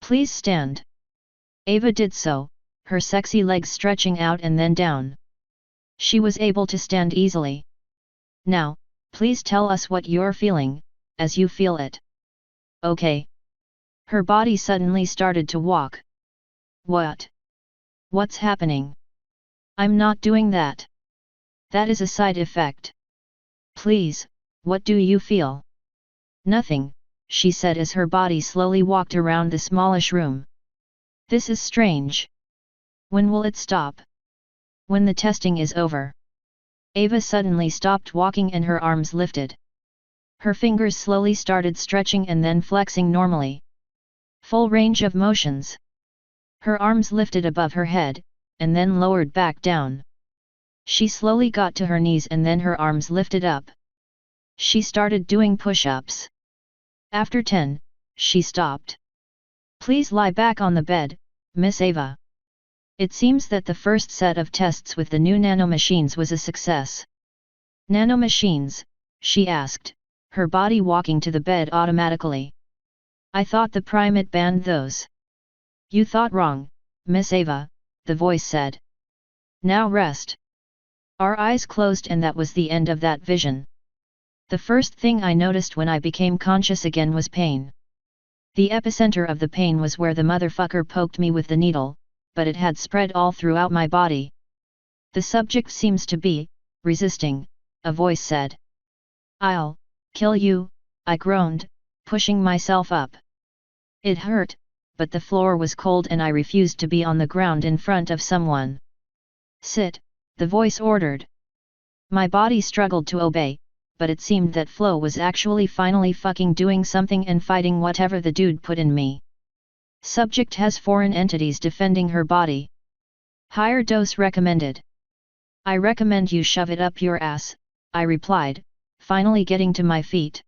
Please stand. Ava did so, her sexy legs stretching out and then down. She was able to stand easily. Now, please tell us what you're feeling, as you feel it. Okay. Her body suddenly started to walk. What? What's happening? I'm not doing that. That is a side effect. Please, what do you feel? Nothing, she said as her body slowly walked around the smallish room. This is strange. When will it stop? When the testing is over. Ava suddenly stopped walking and her arms lifted. Her fingers slowly started stretching and then flexing normally. Full range of motions. Her arms lifted above her head, and then lowered back down. She slowly got to her knees and then her arms lifted up. She started doing push-ups. After 10, she stopped. Please lie back on the bed, Miss Ava. It seems that the first set of tests with the new nanomachines was a success. Nanomachines? She asked, her body walking to the bed automatically. I thought the primate banned those. You thought wrong, Miss Ava, the voice said. Now rest. Our eyes closed and that was the end of that vision. The first thing I noticed when I became conscious again was pain. The epicenter of the pain was where the motherfucker poked me with the needle, but it had spread all throughout my body. The subject seems to be resisting, a voice said. I'll kill you, I groaned, pushing myself up. It hurt, but the floor was cold and I refused to be on the ground in front of someone. Sit, the voice ordered. My body struggled to obey, but it seemed that Flo was actually finally fucking doing something and fighting whatever the dude put in me. Subject has foreign entities defending her body. Higher dose recommended. I recommend you shove it up your ass, I replied, finally getting to my feet.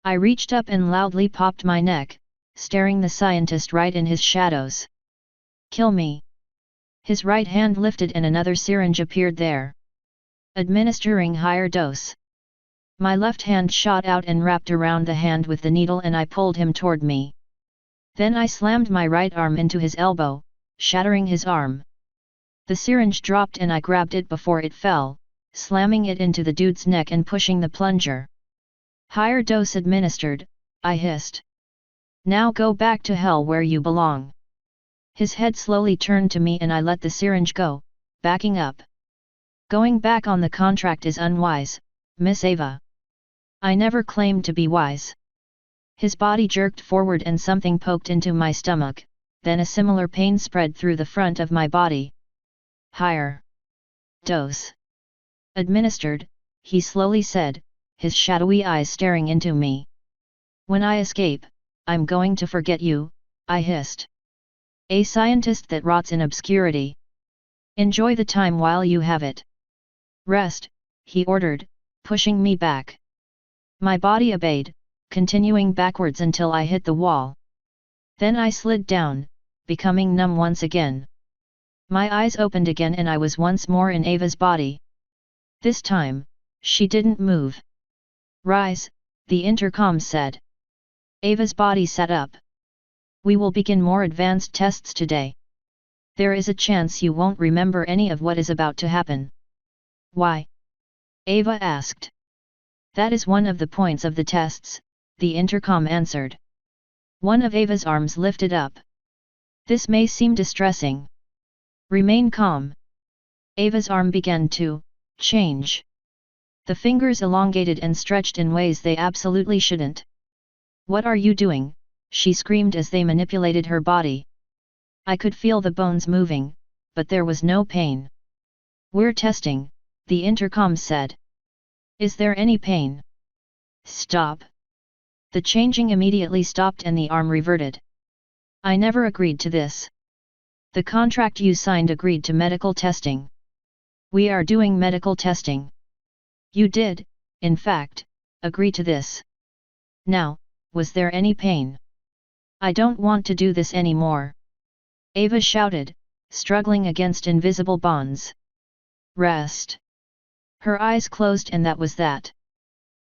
I reached up and loudly popped my neck, staring the scientist right in his shadows. Kill me. His right hand lifted and another syringe appeared there. Administering higher dose. My left hand shot out and wrapped around the hand with the needle and I pulled him toward me. Then I slammed my right arm into his elbow, shattering his arm. The syringe dropped and I grabbed it before it fell, slamming it into the dude's neck and pushing the plunger. Higher dose administered, I hissed. Now go back to hell where you belong. His head slowly turned to me and I let the syringe go, backing up. Going back on the contract is unwise, Miss Ava. I never claimed to be wise. His body jerked forward and something poked into my stomach, then a similar pain spread through the front of my body. Higher dose administered, he slowly said, his shadowy eyes staring into me. When I escape, I'm going to forget you, I hissed. A scientist that rots in obscurity. Enjoy the time while you have it. Rest, he ordered, pushing me back. My body obeyed, continuing backwards until I hit the wall. Then I slid down, becoming numb once again. My eyes opened again and I was once more in Ava's body. This time, she didn't move. "Rise," the intercom said. Ava's body sat up. "We will begin more advanced tests today. There is a chance you won't remember any of what is about to happen." "Why?" Ava asked. "That is one of the points of the tests," the intercom answered. One of Ava's arms lifted up. "This may seem distressing. Remain calm." Ava's arm began to change. The fingers elongated and stretched in ways they absolutely shouldn't. "What are you doing?" she screamed as they manipulated her body. I could feel the bones moving, but there was no pain. "We're testing," the intercom said. "Is there any pain?" "Stop." The changing immediately stopped and the arm reverted. "I never agreed to this. The contract you signed agreed to medical testing. We are doing medical testing. You did, in fact, agree to this. Now, was there any pain?" "I don't want to do this anymore," Ava shouted, struggling against invisible bonds. "Rest." Her eyes closed and that was that.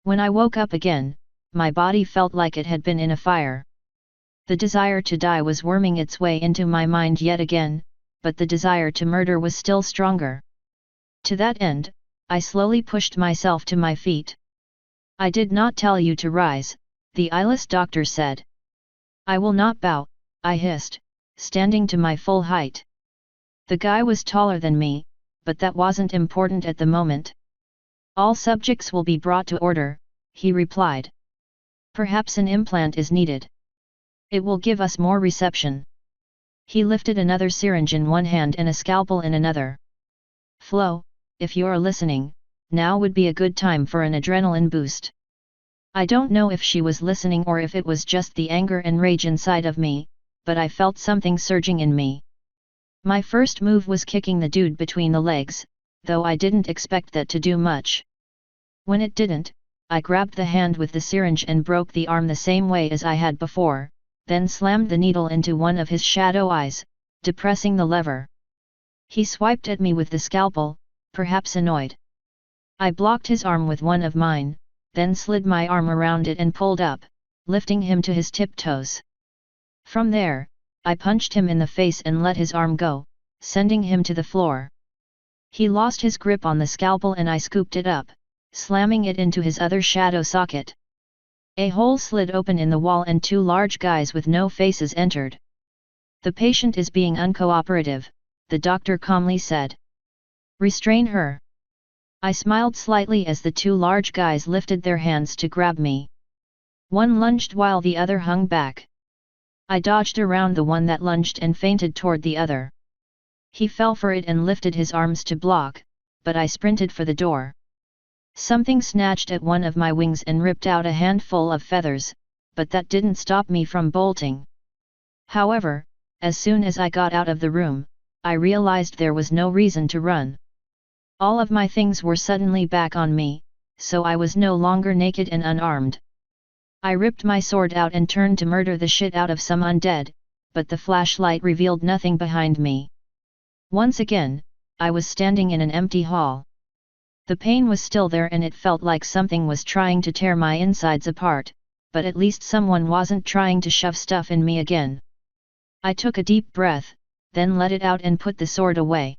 When I woke up again, my body felt like it had been in a fire. The desire to die was worming its way into my mind yet again, but the desire to murder was still stronger. To that end, I slowly pushed myself to my feet. "I did not tell you to rise," the eyeless doctor said. "I will not bow," I hissed, standing to my full height. The guy was taller than me, but that wasn't important at the moment. "All subjects will be brought to order," he replied. "Perhaps an implant is needed. It will give us more reception." He lifted another syringe in one hand and a scalpel in another. "Flo, if you're listening, now would be a good time for an adrenaline boost." I don't know if she was listening or if it was just the anger and rage inside of me, but I felt something surging in me. My first move was kicking the dude between the legs, though I didn't expect that to do much. When it didn't, I grabbed the hand with the syringe and broke the arm the same way as I had before, then slammed the needle into one of his shadow eyes, depressing the lever. He swiped at me with the scalpel, perhaps annoyed. I blocked his arm with one of mine, then slid my arm around it and pulled up, lifting him to his tiptoes. From there, I punched him in the face and let his arm go, sending him to the floor. He lost his grip on the scalpel and I scooped it up, slamming it into his other shadow socket. A hole slid open in the wall and two large guys with no faces entered. "The patient is being uncooperative," the doctor calmly said. "Restrain her." I smiled slightly as the two large guys lifted their hands to grab me. One lunged while the other hung back. I dodged around the one that lunged and feinted toward the other. He fell for it and lifted his arms to block, but I sprinted for the door. Something snatched at one of my wings and ripped out a handful of feathers, but that didn't stop me from bolting. However, as soon as I got out of the room, I realized there was no reason to run. All of my things were suddenly back on me, so I was no longer naked and unarmed. I ripped my sword out and turned to murder the shit out of some undead, but the flashlight revealed nothing behind me. Once again, I was standing in an empty hall. The pain was still there and it felt like something was trying to tear my insides apart, but at least someone wasn't trying to shove stuff in me again. I took a deep breath, then let it out and put the sword away.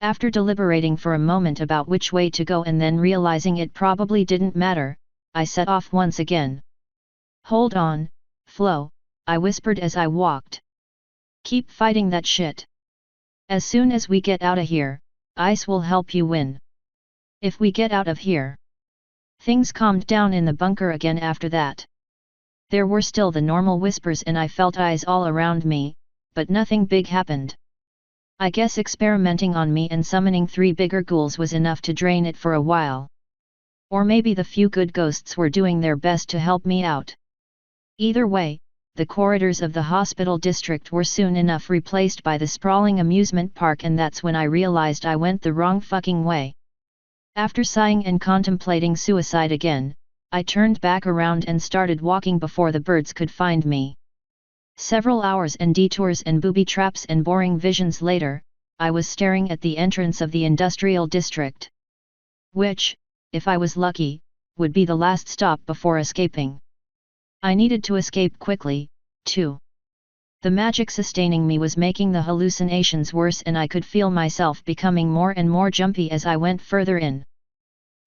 After deliberating for a moment about which way to go and then realizing it probably didn't matter, I set off once again. "Hold on, Flo," I whispered as I walked. "Keep fighting that shit. As soon as we get outta here, Ice will help you win. If we get out of here." Things calmed down in the bunker again after that. There were still the normal whispers and I felt eyes all around me, but nothing big happened. I guess experimenting on me and summoning 3 bigger ghouls was enough to drain it for a while. Or maybe the few good ghosts were doing their best to help me out. Either way, the corridors of the hospital district were soon enough replaced by the sprawling amusement park and that's when I realized I went the wrong fucking way. After sighing and contemplating suicide again, I turned back around and started walking before the birds could find me. Several hours and detours and booby traps and boring visions later, I was staring at the entrance of the industrial district. Which, if I was lucky, would be the last stop before escaping. I needed to escape quickly, too. The magic sustaining me was making the hallucinations worse, and I could feel myself becoming more and more jumpy as I went further in.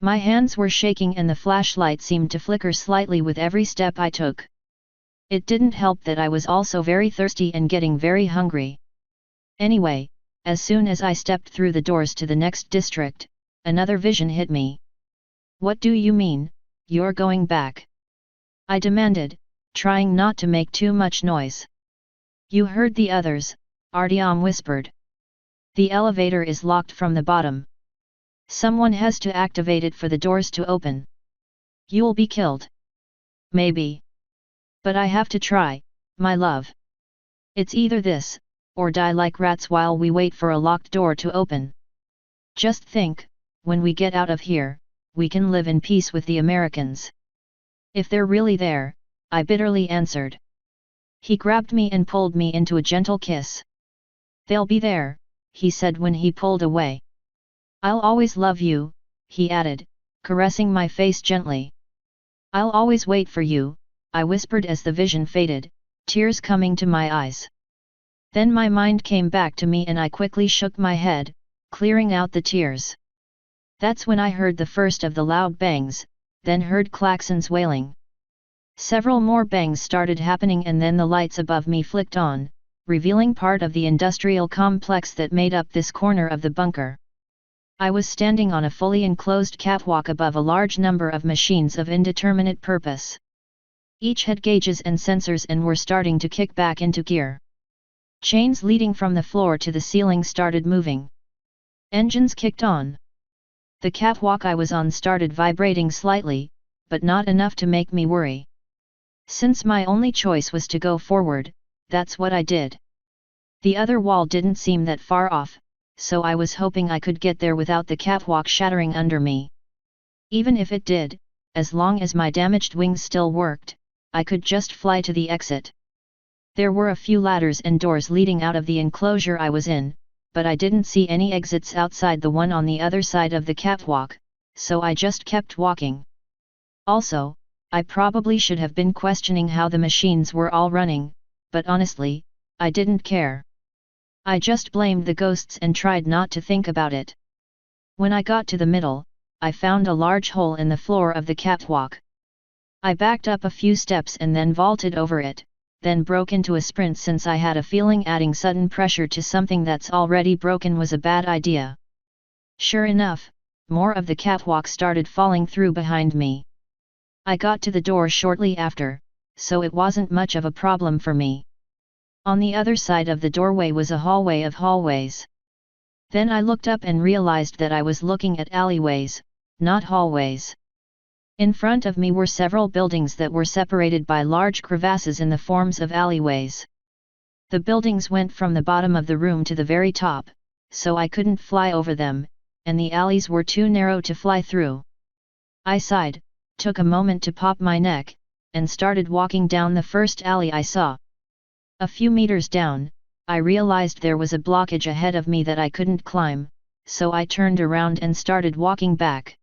My hands were shaking and the flashlight seemed to flicker slightly with every step I took. It didn't help that I was also very thirsty and getting very hungry. Anyway, as soon as I stepped through the doors to the next district, another vision hit me. "What do you mean, you're going back?" I demanded, trying not to make too much noise. "You heard the others," Artyom whispered. "The elevator is locked from the bottom. Someone has to activate it for the doors to open. You'll be killed." "Maybe. But I have to try, my love. It's either this, or die like rats while we wait for a locked door to open. Just think, when we get out of here, we can live in peace with the Americans." "If they're really there," I bitterly answered. He grabbed me and pulled me into a gentle kiss. "They'll be there," he said when he pulled away. "I'll always love you," he added, caressing my face gently. "I'll always wait for you," I whispered as the vision faded, tears coming to my eyes. Then my mind came back to me and I quickly shook my head, clearing out the tears. That's when I heard the first of the loud bangs, then heard klaxons wailing. Several more bangs started happening and then the lights above me flicked on, revealing part of the industrial complex that made up this corner of the bunker. I was standing on a fully enclosed catwalk above a large number of machines of indeterminate purpose. Each had gauges and sensors and were starting to kick back into gear. Chains leading from the floor to the ceiling started moving. Engines kicked on. The catwalk I was on started vibrating slightly, but not enough to make me worry. Since my only choice was to go forward, that's what I did. The other wall didn't seem that far off, so I was hoping I could get there without the catwalk shattering under me. Even if it did, as long as my damaged wings still worked, I could just fly to the exit. There were a few ladders and doors leading out of the enclosure I was in, but I didn't see any exits outside the one on the other side of the catwalk, so I just kept walking. Also, I probably should have been questioning how the machines were all running, but honestly, I didn't care. I just blamed the ghosts and tried not to think about it. When I got to the middle, I found a large hole in the floor of the catwalk. I backed up a few steps and then vaulted over it, then broke into a sprint since I had a feeling adding sudden pressure to something that's already broken was a bad idea. Sure enough, more of the catwalk started falling through behind me. I got to the door shortly after, so it wasn't much of a problem for me. On the other side of the doorway was a hallway of hallways. Then I looked up and realized that I was looking at alleyways, not hallways. In front of me were several buildings that were separated by large crevasses in the forms of alleyways. The buildings went from the bottom of the room to the very top, so I couldn't fly over them, and the alleys were too narrow to fly through. I sighed, took a moment to pop my neck, and started walking down the first alley I saw. A few meters down, I realized there was a blockage ahead of me that I couldn't climb, so I turned around and started walking back.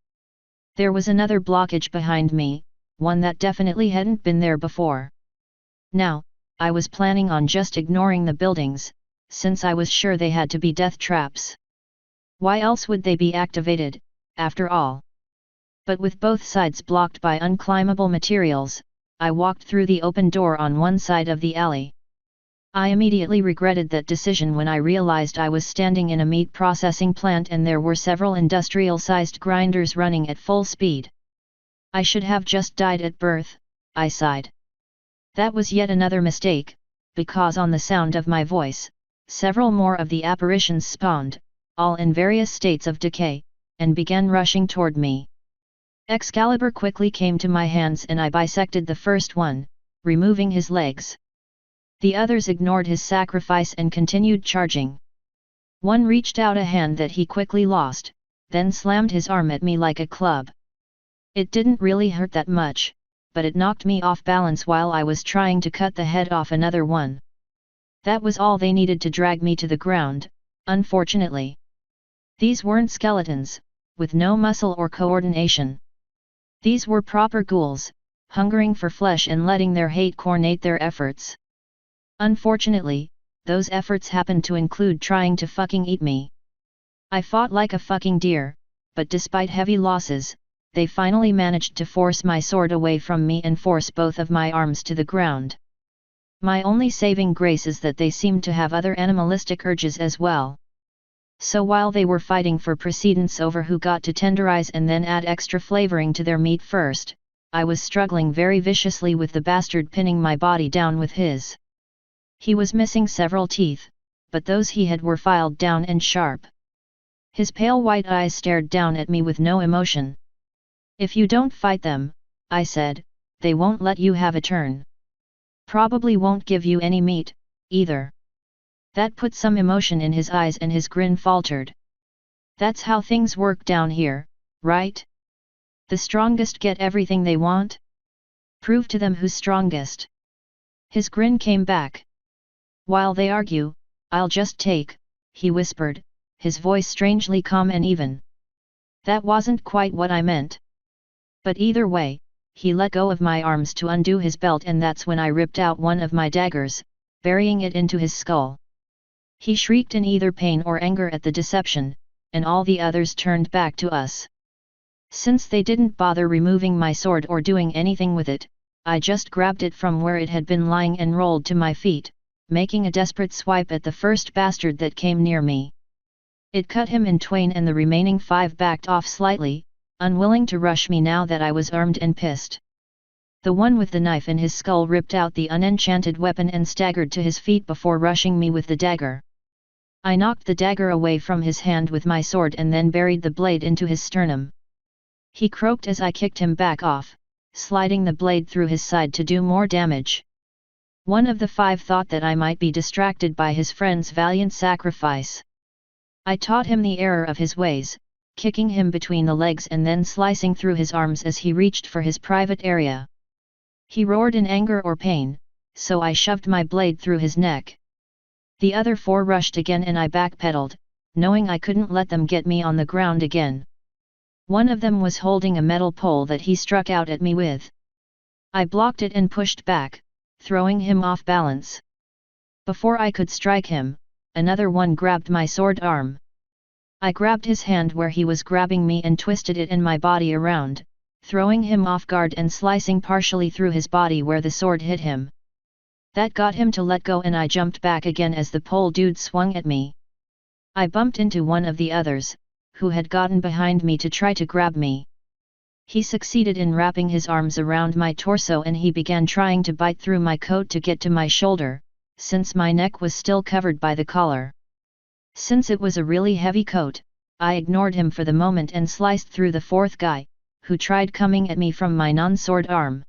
There was another blockage behind me, one that definitely hadn't been there before. Now, I was planning on just ignoring the buildings, since I was sure they had to be death traps. Why else would they be activated, after all? But with both sides blocked by unclimbable materials, I walked through the open door on one side of the alley. I immediately regretted that decision when I realized I was standing in a meat processing plant and there were several industrial-sized grinders running at full speed. I should have just died at birth, I sighed. That was yet another mistake, because on the sound of my voice, several more of the apparitions spawned, all in various states of decay, and began rushing toward me. Excalibur quickly came to my hands and I bisected the first one, removing his legs. The others ignored his sacrifice and continued charging. One reached out a hand that he quickly lost, then slammed his arm at me like a club. It didn't really hurt that much, but it knocked me off balance while I was trying to cut the head off another one. That was all they needed to drag me to the ground, unfortunately. These weren't skeletons, with no muscle or coordination. These were proper ghouls, hungering for flesh and letting their hate coordinate their efforts. Unfortunately, those efforts happened to include trying to fucking eat me. I fought like a fucking deer, but despite heavy losses, they finally managed to force my sword away from me and force both of my arms to the ground. My only saving grace is that they seemed to have other animalistic urges as well. So while they were fighting for precedence over who got to tenderize and then add extra flavoring to their meat first, I was struggling very viciously with the bastard pinning my body down with his. He was missing several teeth, but those he had were filed down and sharp. His pale white eyes stared down at me with no emotion. "If you don't fight them," I said, "they won't let you have a turn. Probably won't give you any meat, either." That put some emotion in his eyes and his grin faltered. "That's how things work down here, right? The strongest get everything they want? Prove to them who's strongest." His grin came back. "While they argue, I'll just take," he whispered, his voice strangely calm and even. "That wasn't quite what I meant." But either way, he let go of my arms to undo his belt, and that's when I ripped out one of my daggers, burying it into his skull. He shrieked in either pain or anger at the deception, and all the others turned back to us. Since they didn't bother removing my sword or doing anything with it, I just grabbed it from where it had been lying and rolled to my feet, making a desperate swipe at the first bastard that came near me. It cut him in twain, and the remaining 5 backed off slightly, unwilling to rush me now that I was armed and pissed. The one with the knife in his skull ripped out the unenchanted weapon and staggered to his feet before rushing me with the dagger. I knocked the dagger away from his hand with my sword and then buried the blade into his sternum. He croaked as I kicked him back off, sliding the blade through his side to do more damage. One of the 5 thought that I might be distracted by his friend's valiant sacrifice. I taught him the error of his ways, kicking him between the legs and then slicing through his arms as he reached for his private area. He roared in anger or pain, so I shoved my blade through his neck. The other 4 rushed again and I backpedaled, knowing I couldn't let them get me on the ground again. One of them was holding a metal pole that he struck out at me with. I blocked it and pushed back, throwing him off balance. Before I could strike him, another one grabbed my sword arm. I grabbed his hand where he was grabbing me and twisted it and my body around, throwing him off guard and slicing partially through his body where the sword hit him. That got him to let go and I jumped back again as the pole dude swung at me. I bumped into one of the others, who had gotten behind me to try to grab me. He succeeded in wrapping his arms around my torso and he began trying to bite through my coat to get to my shoulder, since my neck was still covered by the collar. Since it was a really heavy coat, I ignored him for the moment and sliced through the 4th guy, who tried coming at me from my non-sword arm.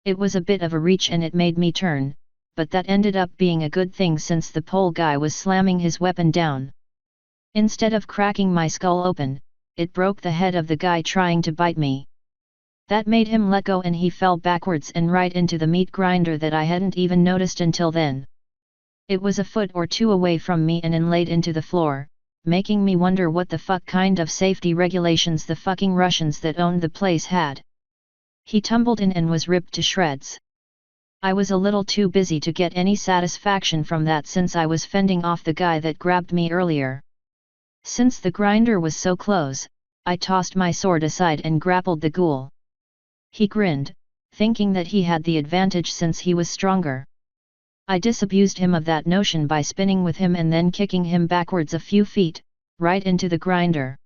It was a bit of a reach and it made me turn, but that ended up being a good thing since the pole guy was slamming his weapon down. Instead of cracking my skull open, it broke the head of the guy trying to bite me. That made him let go and he fell backwards and right into the meat grinder that I hadn't even noticed until then. It was a foot or 2 away from me and inlaid into the floor, making me wonder what the fuck kind of safety regulations the fucking Russians that owned the place had. He tumbled in and was ripped to shreds. I was a little too busy to get any satisfaction from that since I was fending off the guy that grabbed me earlier. Since the grinder was so close, I tossed my sword aside and grappled the ghoul. He grinned, thinking that he had the advantage since he was stronger. I disabused him of that notion by spinning with him and then kicking him backwards a few feet, right into the grinder.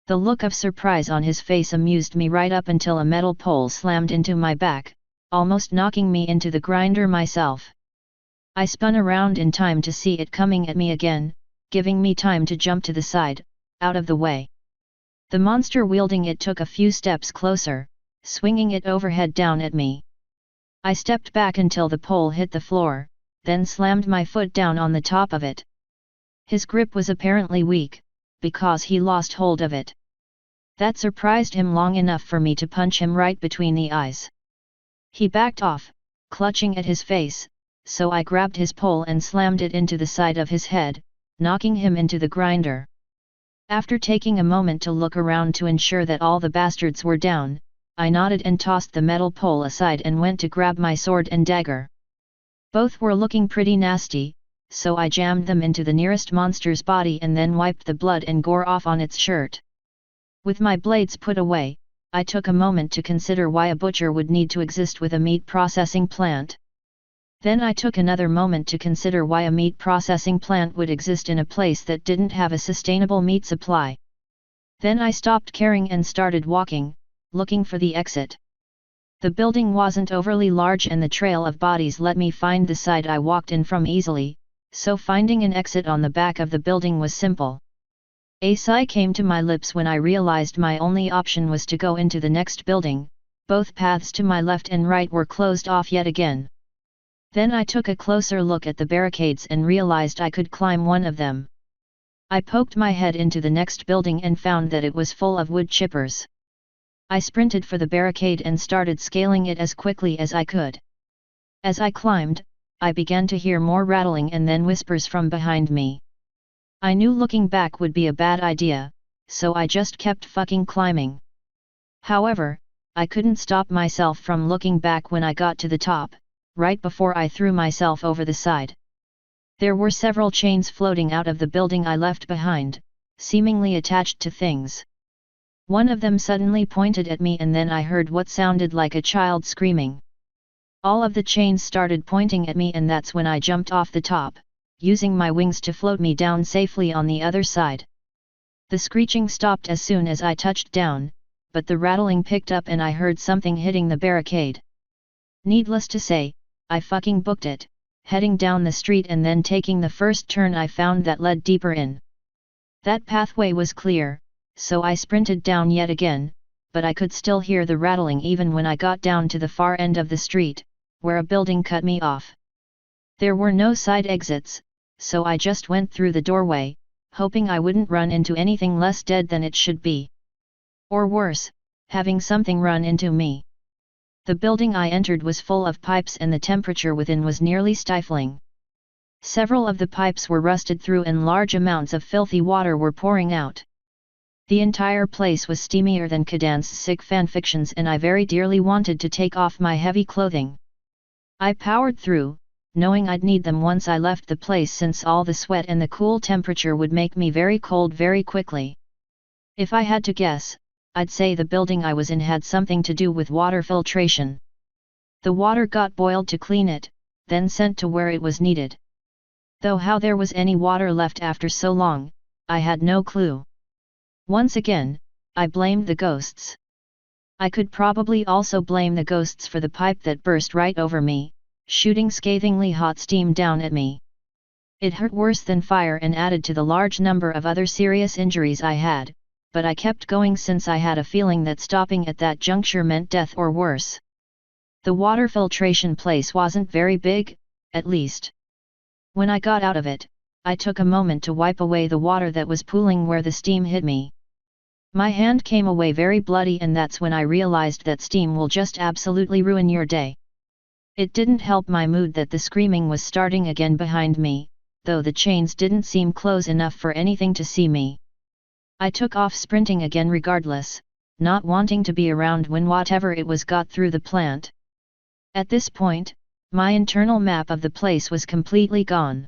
The look of surprise on his face amused me right up until a metal pole slammed into my back, almost knocking me into the grinder myself. I spun around in time to see it coming at me again, giving me time to jump to the side, out of the way. The monster wielding it took a few steps closer, swinging it overhead down at me. I stepped back until the pole hit the floor, then slammed my foot down on the top of it. His grip was apparently weak, because he lost hold of it. That surprised him long enough for me to punch him right between the eyes. He backed off, clutching at his face, so I grabbed his pole and slammed it into the side of his head, knocking him into the grinder. After taking a moment to look around to ensure that all the bastards were down, I nodded and tossed the metal pole aside and went to grab my sword and dagger. Both were looking pretty nasty, so I jammed them into the nearest monster's body and then wiped the blood and gore off on its shirt. With my blades put away, I took a moment to consider why a butcher would need to exist with a meat processing plant. Then I took another moment to consider why a meat processing plant would exist in a place that didn't have a sustainable meat supply. Then I stopped caring and started walking, looking for the exit. The building wasn't overly large and the trail of bodies let me find the side I walked in from easily, so finding an exit on the back of the building was simple. A sigh came to my lips when I realized my only option was to go into the next building. Both paths to my left and right were closed off yet again. Then I took a closer look at the barricades and realized I could climb one of them. I poked my head into the next building and found that it was full of wood chippers. I sprinted for the barricade and started scaling it as quickly as I could. As I climbed, I began to hear more rattling and then whispers from behind me. I knew looking back would be a bad idea, so I just kept fucking climbing. However, I couldn't stop myself from looking back when I got to the top, right before I threw myself over the side. There were several chains floating out of the building I left behind, seemingly attached to things. One of them suddenly pointed at me and then I heard what sounded like a child screaming. All of the chains started pointing at me and that's when I jumped off the top, using my wings to float me down safely on the other side. The screeching stopped as soon as I touched down, but the rattling picked up and I heard something hitting the barricade. Needless to say, I fucking booked it, heading down the street and then taking the first turn I found that led deeper in. That pathway was clear, so I sprinted down yet again, but I could still hear the rattling even when I got down to the far end of the street, where a building cut me off. There were no side exits, so I just went through the doorway, hoping I wouldn't run into anything less dead than it should be. Or worse, having something run into me. The building I entered was full of pipes and the temperature within was nearly stifling. Several of the pipes were rusted through and large amounts of filthy water were pouring out. The entire place was steamier than Kadan's sick fanfictions and I very dearly wanted to take off my heavy clothing. I powered through, knowing I'd need them once I left the place since all the sweat and the cool temperature would make me very cold very quickly. If I had to guess, I'd say the building I was in had something to do with water filtration. The water got boiled to clean it, then sent to where it was needed. Though how there was any water left after so long, I had no clue. Once again, I blamed the ghosts. I could probably also blame the ghosts for the pipe that burst right over me, shooting scathingly hot steam down at me. It hurt worse than fire and added to the large number of other serious injuries I had, but I kept going since I had a feeling that stopping at that juncture meant death or worse. The water filtration place wasn't very big, at least. When I got out of it, I took a moment to wipe away the water that was pooling where the steam hit me. My hand came away very bloody and that's when I realized that steam will just absolutely ruin your day. It didn't help my mood that the screaming was starting again behind me, though the chains didn't seem close enough for anything to see me. I took off sprinting again regardless, not wanting to be around when whatever it was got through the plant. At this point, my internal map of the place was completely gone.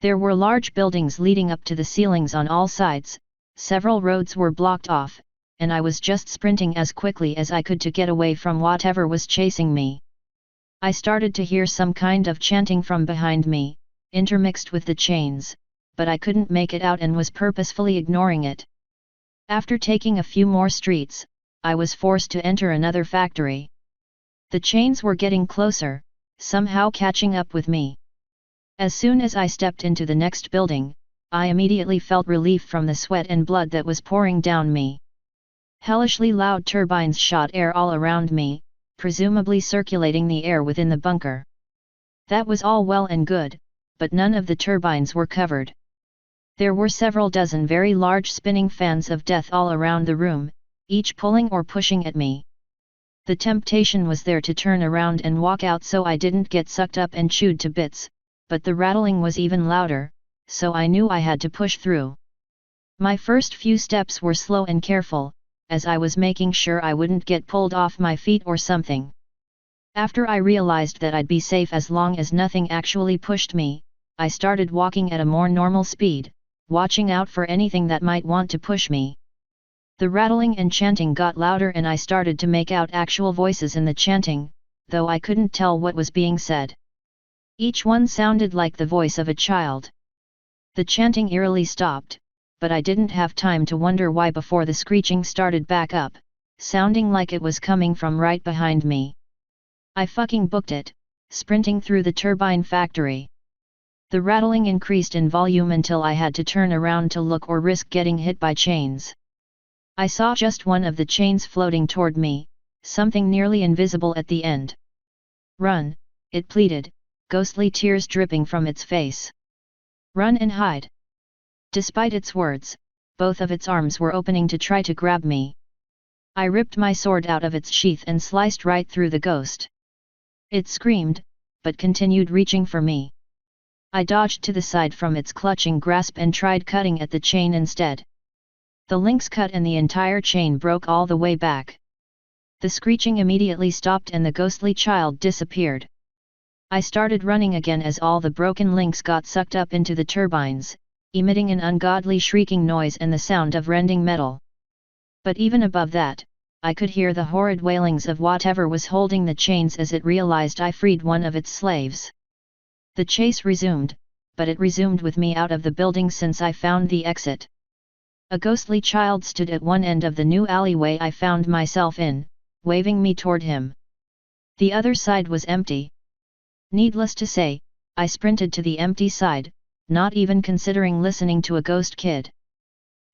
There were large buildings leading up to the ceilings on all sides, several roads were blocked off, and I was just sprinting as quickly as I could to get away from whatever was chasing me. I started to hear some kind of chanting from behind me, intermixed with the chains, but I couldn't make it out and was purposefully ignoring it. After taking a few more streets, I was forced to enter another factory. The chains were getting closer, somehow catching up with me. As soon as I stepped into the next building, I immediately felt relief from the sweat and blood that was pouring down me. Hellishly loud turbines shot air all around me, presumably circulating the air within the bunker. That was all well and good, but none of the turbines were covered. There were several dozen very large spinning fans of death all around the room, each pulling or pushing at me. The temptation was there to turn around and walk out so I didn't get sucked up and chewed to bits, but the rattling was even louder, so I knew I had to push through. My first few steps were slow and careful, as I was making sure I wouldn't get pulled off my feet or something. After I realized that I'd be safe as long as nothing actually pushed me, I started walking at a more normal speed, watching out for anything that might want to push me. The rattling and chanting got louder and I started to make out actual voices in the chanting, though I couldn't tell what was being said. Each one sounded like the voice of a child. The chanting eerily stopped, but I didn't have time to wonder why before the screeching started back up, sounding like it was coming from right behind me. I fucking booked it, sprinting through the turbine factory. The rattling increased in volume until I had to turn around to look or risk getting hit by chains. I saw just one of the chains floating toward me, something nearly invisible at the end. "Run," it pleaded, ghostly tears dripping from its face. "Run and hide." Despite its words, both of its arms were opening to try to grab me. I ripped my sword out of its sheath and sliced right through the ghost. It screamed, but continued reaching for me. I dodged to the side from its clutching grasp and tried cutting at the chain instead. The links cut and the entire chain broke all the way back. The screeching immediately stopped and the ghostly child disappeared. I started running again as all the broken links got sucked up into the turbines, emitting an ungodly shrieking noise and the sound of rending metal. But even above that, I could hear the horrid wailings of whatever was holding the chains as it realized I freed one of its slaves. The chase resumed, but it resumed with me out of the building since I found the exit. A ghostly child stood at one end of the new alleyway I found myself in, waving me toward him. The other side was empty. Needless to say, I sprinted to the empty side, not even considering listening to a ghost kid.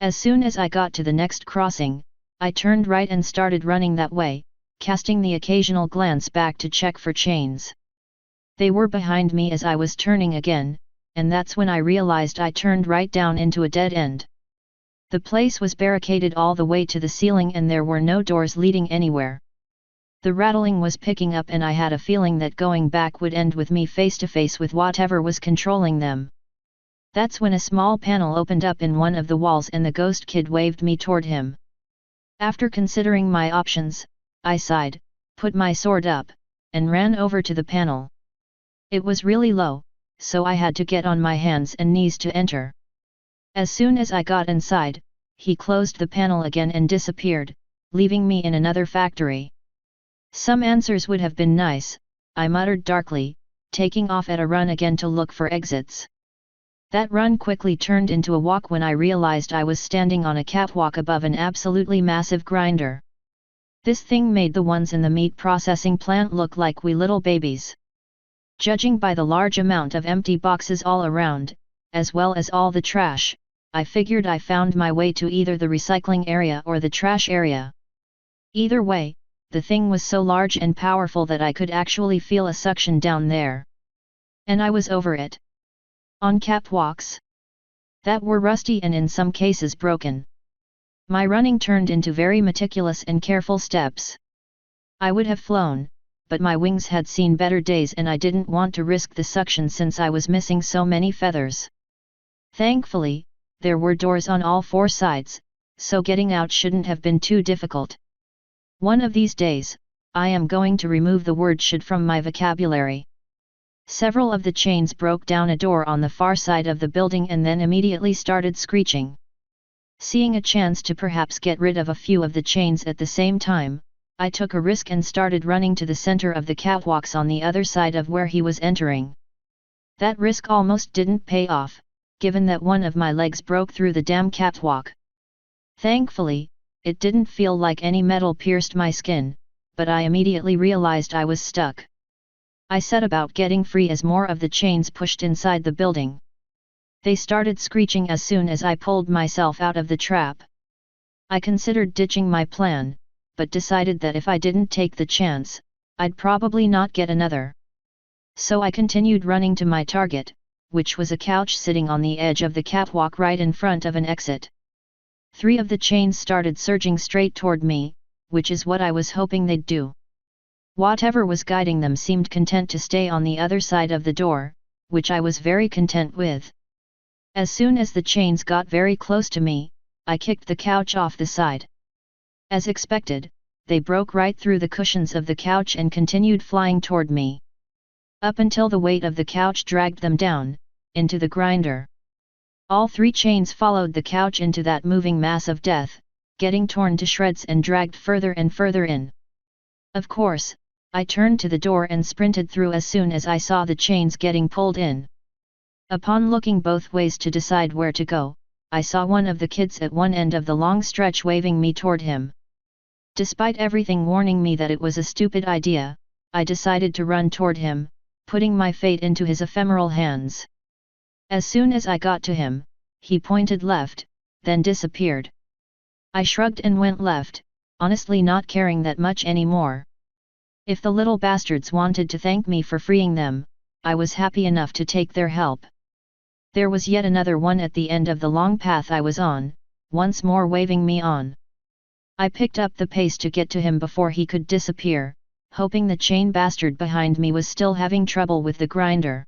As soon as I got to the next crossing, I turned right and started running that way, casting the occasional glance back to check for chains. They were behind me as I was turning again, and that's when I realized I turned right down into a dead end. The place was barricaded all the way to the ceiling and there were no doors leading anywhere. The rattling was picking up and I had a feeling that going back would end with me face to face with whatever was controlling them. That's when a small panel opened up in one of the walls and the ghost kid waved me toward him. After considering my options, I sighed, put my sword up, and ran over to the panel. It was really low, so I had to get on my hands and knees to enter. As soon as I got inside, he closed the panel again and disappeared, leaving me in another factory. Some answers would have been nice, I muttered darkly, taking off at a run again to look for exits. That run quickly turned into a walk when I realized I was standing on a catwalk above an absolutely massive grinder. This thing made the ones in the meat processing plant look like wee little babies. Judging by the large amount of empty boxes all around, as well as all the trash, I figured I found my way to either the recycling area or the trash area. Either way, the thing was so large and powerful that I could actually feel a suction down there. And I was over it. On catwalks that were rusty and in some cases broken. My running turned into very meticulous and careful steps. I would have flown, but my wings had seen better days and I didn't want to risk the suction since I was missing so many feathers. Thankfully, there were doors on all four sides, so getting out shouldn't have been too difficult. One of these days, I am going to remove the word should from my vocabulary. Several of the chains broke down a door on the far side of the building and then immediately started screeching. Seeing a chance to perhaps get rid of a few of the chains at the same time, I took a risk and started running to the center of the catwalks on the other side of where he was entering. That risk almost didn't pay off, given that one of my legs broke through the damn catwalk. Thankfully, it didn't feel like any metal pierced my skin, but I immediately realized I was stuck. I set about getting free as more of the chains pushed inside the building. They started screeching as soon as I pulled myself out of the trap. I considered ditching my plan, but decided that if I didn't take the chance, I'd probably not get another. So I continued running to my target, which was a couch sitting on the edge of the catwalk right in front of an exit. 3 of the chains started surging straight toward me, which is what I was hoping they'd do. Whatever was guiding them seemed content to stay on the other side of the door, which I was very content with. As soon as the chains got very close to me, I kicked the couch off the side. As expected, they broke right through the cushions of the couch and continued flying toward me. Up until the weight of the couch dragged them down, into the grinder. All 3 chains followed the couch into that moving mass of death, getting torn to shreds and dragged further and further in. Of course, I turned to the door and sprinted through as soon as I saw the chains getting pulled in. Upon looking both ways to decide where to go, I saw one of the kids at one end of the long stretch waving me toward him. Despite everything warning me that it was a stupid idea, I decided to run toward him, putting my fate into his ephemeral hands. As soon as I got to him, he pointed left, then disappeared. I shrugged and went left, honestly not caring that much anymore. If the little bastards wanted to thank me for freeing them, I was happy enough to take their help. There was yet another one at the end of the long path I was on, once more waving me on. I picked up the pace to get to him before he could disappear, hoping the chain bastard behind me was still having trouble with the grinder.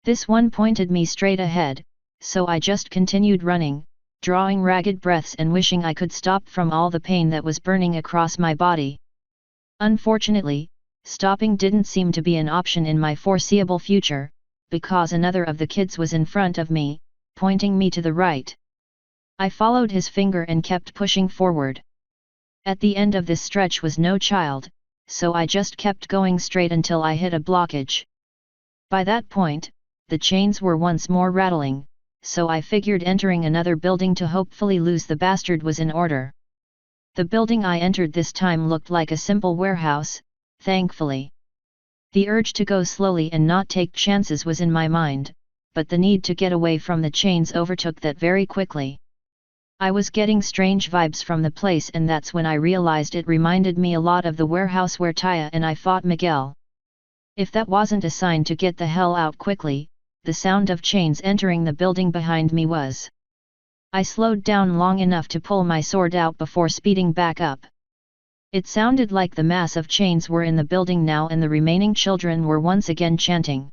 This one pointed me straight ahead, so I just continued running, drawing ragged breaths and wishing I could stop from all the pain that was burning across my body. Unfortunately, stopping didn't seem to be an option in my foreseeable future, because another of the kids was in front of me, pointing me to the right. I followed his finger and kept pushing forward. At the end of this stretch was no child, so I just kept going straight until I hit a blockage. By that point, the chains were once more rattling, so I figured entering another building to hopefully lose the bastard was in order. The building I entered this time looked like a simple warehouse, thankfully. The urge to go slowly and not take chances was in my mind, but the need to get away from the chains overtook that very quickly. I was getting strange vibes from the place, and that's when I realized it reminded me a lot of the warehouse where Taya and I fought Miguel. If that wasn't a sign to get the hell out quickly, the sound of chains entering the building behind me was. I slowed down long enough to pull my sword out before speeding back up. It sounded like the mass of chains were in the building now and the remaining children were once again chanting.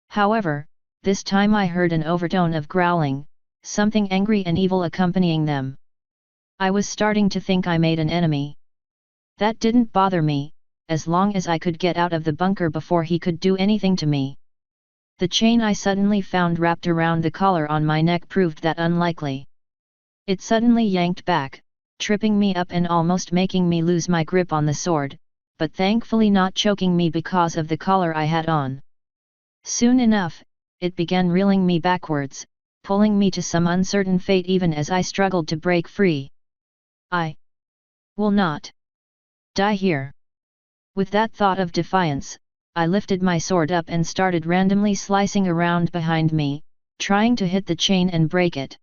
However, this time I heard an overtone of growling, something angry and evil accompanying them. I was starting to think I made an enemy. That didn't bother me, as long as I could get out of the bunker before he could do anything to me. The chain I suddenly found wrapped around the collar on my neck proved that unlikely. It suddenly yanked back, tripping me up and almost making me lose my grip on the sword, but thankfully not choking me because of the collar I had on. Soon enough, it began reeling me backwards, pulling me to some uncertain fate even as I struggled to break free. I will not die here. With that thought of defiance, I lifted my sword up and started randomly slicing around behind me, trying to hit the chain and break it.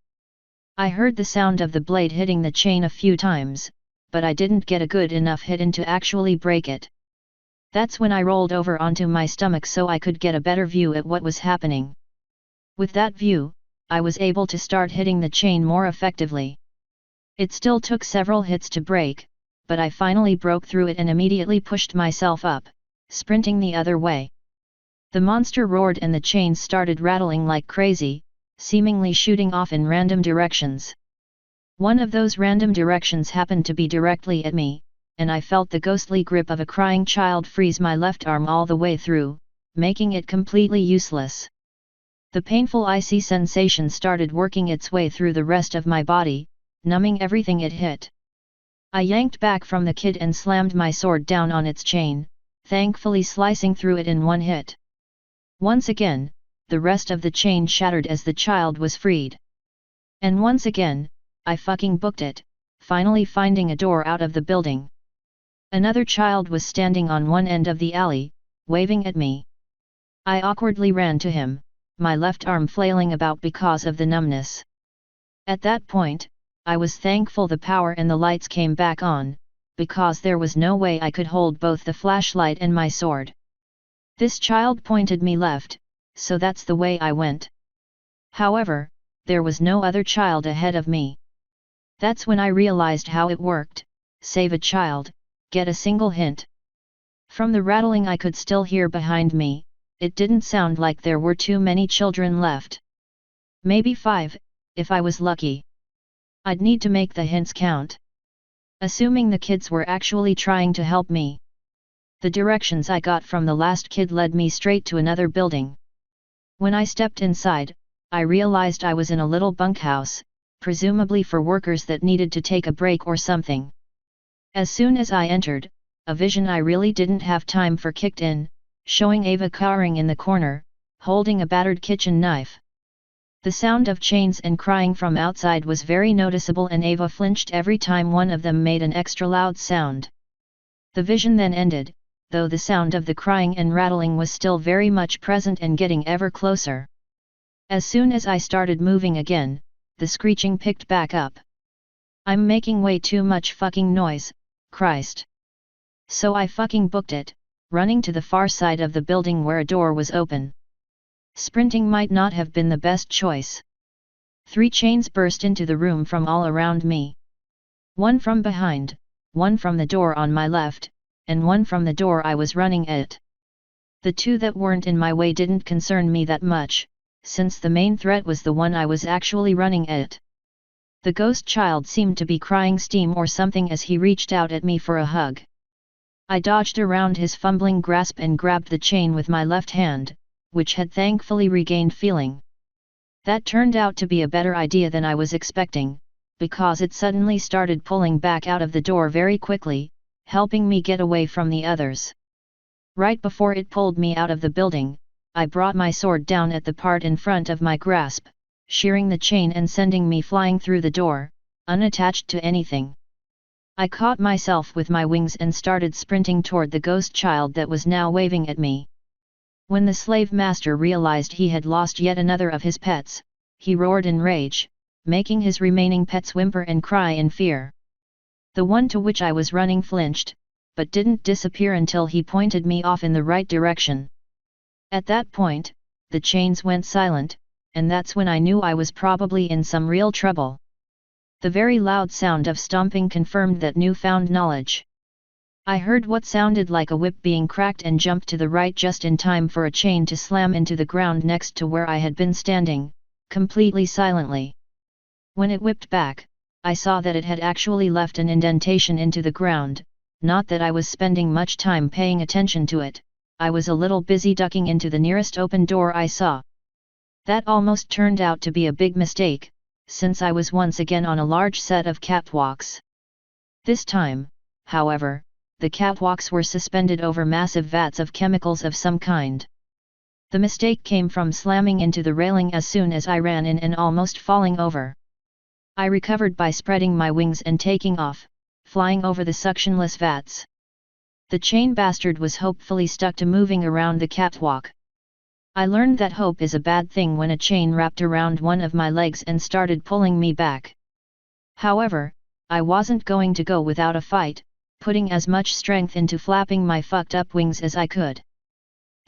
I heard the sound of the blade hitting the chain a few times, but I didn't get a good enough hit in to actually break it. That's when I rolled over onto my stomach so I could get a better view at what was happening. With that view, I was able to start hitting the chain more effectively. It still took several hits to break, but I finally broke through it and immediately pushed myself up, sprinting the other way. The monster roared and the chains started rattling like crazy, seemingly shooting off in random directions. One of those random directions happened to be directly at me, and I felt the ghostly grip of a crying child freeze my left arm all the way through, making it completely useless. The painful icy sensation started working its way through the rest of my body, numbing everything it hit. I yanked back from the kid and slammed my sword down on its chain, thankfully slicing through it in one hit. Once again, the rest of the chain shattered as the child was freed. And once again, I fucking booked it, finally finding a door out of the building. Another child was standing on one end of the alley, waving at me. I awkwardly ran to him, my left arm flailing about because of the numbness. At that point, I was thankful the power and the lights came back on, because there was no way I could hold both the flashlight and my sword. This child pointed me left, so that's the way I went. However, there was no other child ahead of me. That's when I realized how it worked: save a child, get a single hint. From the rattling I could still hear behind me, it didn't sound like there were too many children left. Maybe 5, if I was lucky. I'd need to make the hints count. Assuming the kids were actually trying to help me. The directions I got from the last kid led me straight to another building. When I stepped inside, I realized I was in a little bunkhouse, presumably for workers that needed to take a break or something. As soon as I entered, a vision I really didn't have time for kicked in, showing Ava cowering in the corner, holding a battered kitchen knife. The sound of chains and crying from outside was very noticeable, and Ava flinched every time one of them made an extra loud sound. The vision then ended, though the sound of the crying and rattling was still very much present and getting ever closer. As soon as I started moving again, the screeching picked back up. I'm making way too much fucking noise, Christ. So I fucking booked it, running to the far side of the building where a door was open. Sprinting might not have been the best choice. 3 chains burst into the room from all around me. 1 from behind, 1 from the door on my left, and 1 from the door I was running at. The 2 that weren't in my way didn't concern me that much, since the main threat was the one I was actually running at. The ghost child seemed to be crying steam or something as he reached out at me for a hug. I dodged around his fumbling grasp and grabbed the chain with my left hand, which had thankfully regained feeling. That turned out to be a better idea than I was expecting, because it suddenly started pulling back out of the door very quickly, helping me get away from the others. Right before it pulled me out of the building, I brought my sword down at the part in front of my grasp, shearing the chain and sending me flying through the door, unattached to anything. I caught myself with my wings and started sprinting toward the ghost child that was now waving at me. When the slave master realized he had lost yet another of his pets, he roared in rage, making his remaining pets whimper and cry in fear. The one to which I was running flinched, but didn't disappear until he pointed me off in the right direction. At that point, the chains went silent, and that's when I knew I was probably in some real trouble. The very loud sound of stomping confirmed that newfound knowledge. I heard what sounded like a whip being cracked and jumped to the right just in time for a chain to slam into the ground next to where I had been standing, completely silently. When it whipped back, I saw that it had actually left an indentation into the ground, not that I was spending much time paying attention to it, I was a little busy ducking into the nearest open door I saw. That almost turned out to be a big mistake, since I was once again on a large set of catwalks. This time, however, the catwalks were suspended over massive vats of chemicals of some kind. The mistake came from slamming into the railing as soon as I ran in and almost falling over. I recovered by spreading my wings and taking off, flying over the suctionless vats. The chain bastard was hopefully stuck to moving around the catwalk. I learned that hope is a bad thing when a chain wrapped around one of my legs and started pulling me back. However, I wasn't going to go without a fight, putting as much strength into flapping my fucked up wings as I could.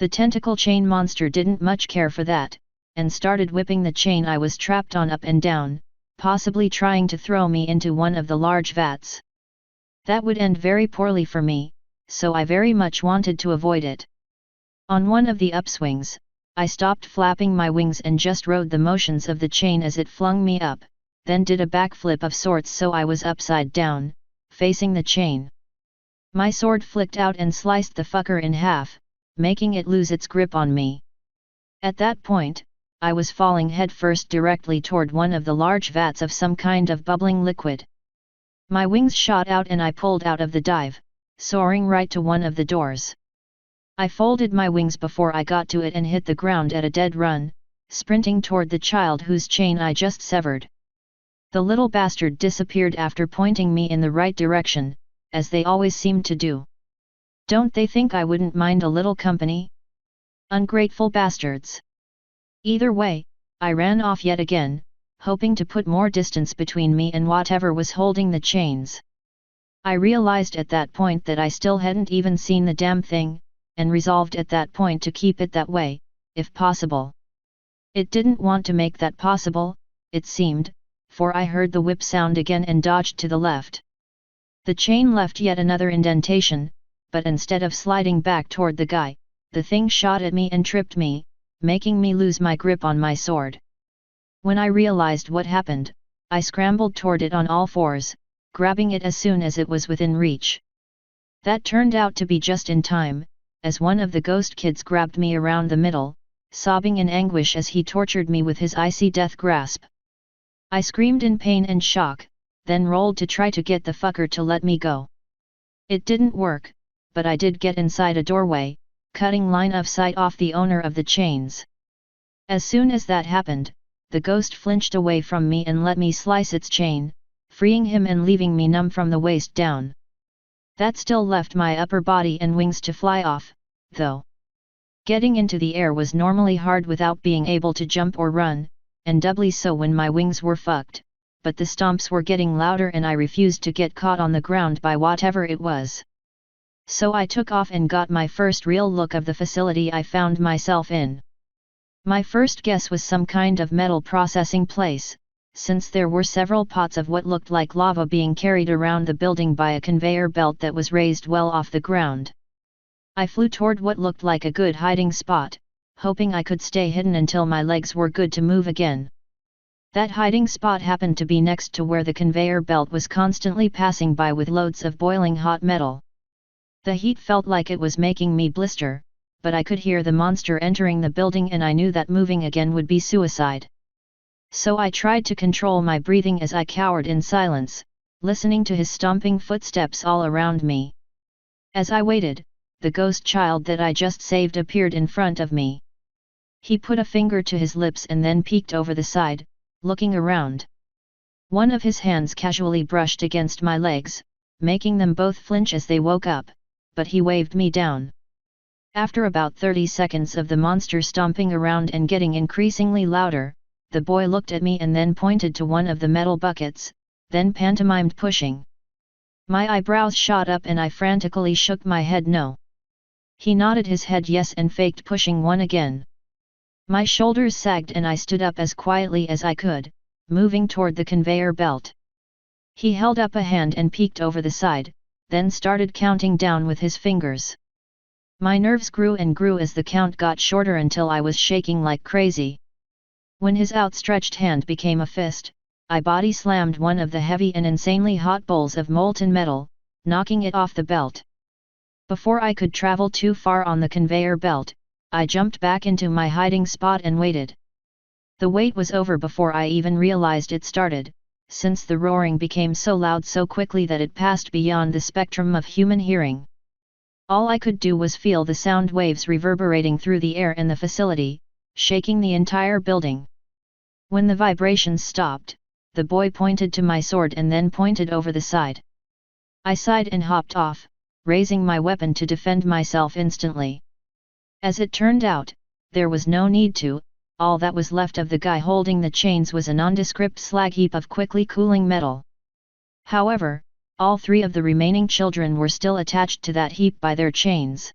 The tentacle chain monster didn't much care for that, and started whipping the chain I was trapped on up and down, possibly trying to throw me into one of the large vats. That would end very poorly for me, so I very much wanted to avoid it. On one of the upswings, I stopped flapping my wings and just rode the motions of the chain as it flung me up, then did a backflip of sorts so I was upside down, facing the chain. My sword flicked out and sliced the fucker in half, making it lose its grip on me. At that point, I was falling headfirst directly toward one of the large vats of some kind of bubbling liquid. My wings shot out and I pulled out of the dive, soaring right to one of the doors. I folded my wings before I got to it and hit the ground at a dead run, sprinting toward the child whose chain I just severed. The little bastard disappeared after pointing me in the right direction, as they always seem to do. Don't they think I wouldn't mind a little company? Ungrateful bastards. Either way, I ran off yet again, hoping to put more distance between me and whatever was holding the chains. I realized at that point that I still hadn't even seen the damn thing, and resolved at that point to keep it that way, if possible. It didn't want to make that possible, it seemed, for I heard the whip sound again and dodged to the left. The chain left yet another indentation, but instead of sliding back toward the guy, the thing shot at me and tripped me, making me lose my grip on my sword. When I realized what happened, I scrambled toward it on all fours, grabbing it as soon as it was within reach. That turned out to be just in time, as one of the ghost kids grabbed me around the middle, sobbing in anguish as he tortured me with his icy death grasp. I screamed in pain and shock, then rolled to try to get the fucker to let me go. It didn't work, but I did get inside a doorway, cutting line of sight off the owner of the chains. As soon as that happened, the ghost flinched away from me and let me slice its chain, freeing him and leaving me numb from the waist down. That still left my upper body and wings to fly off, though. Getting into the air was normally hard without being able to jump or run, and doubly so when my wings were fucked, but the stomps were getting louder and I refused to get caught on the ground by whatever it was. So I took off and got my first real look of the facility I found myself in. My first guess was some kind of metal processing place, since there were several pots of what looked like lava being carried around the building by a conveyor belt that was raised well off the ground. I flew toward what looked like a good hiding spot, hoping I could stay hidden until my legs were good to move again. That hiding spot happened to be next to where the conveyor belt was constantly passing by with loads of boiling hot metal. The heat felt like it was making me blister, but I could hear the monster entering the building and I knew that moving again would be suicide. So I tried to control my breathing as I cowered in silence, listening to his stomping footsteps all around me. As I waited, the ghost child that I just saved appeared in front of me. He put a finger to his lips and then peeked over the side, looking around. One of his hands casually brushed against my legs, making them both flinch as they woke up, but he waved me down. After about 30 seconds of the monster stomping around and getting increasingly louder, the boy looked at me and then pointed to one of the metal buckets, then pantomimed pushing. My eyebrows shot up and I frantically shook my head no. He nodded his head yes and faked pushing one again. My shoulders sagged and I stood up as quietly as I could, moving toward the conveyor belt. He held up a hand and peeked over the side, then started counting down with his fingers. My nerves grew and grew as the count got shorter until I was shaking like crazy. When his outstretched hand became a fist, I body slammed one of the heavy and insanely hot bowls of molten metal, knocking it off the belt. Before I could travel too far on the conveyor belt, I jumped back into my hiding spot and waited. The wait was over before I even realized it started, since the roaring became so loud so quickly that it passed beyond the spectrum of human hearing. All I could do was feel the sound waves reverberating through the air in the facility, shaking the entire building. When the vibrations stopped, the boy pointed to my sword and then pointed over the side. I sighed and hopped off, raising my weapon to defend myself instantly. As it turned out, there was no need to, all that was left of the guy holding the chains was a nondescript slag heap of quickly cooling metal. However, all three of the remaining children were still attached to that heap by their chains.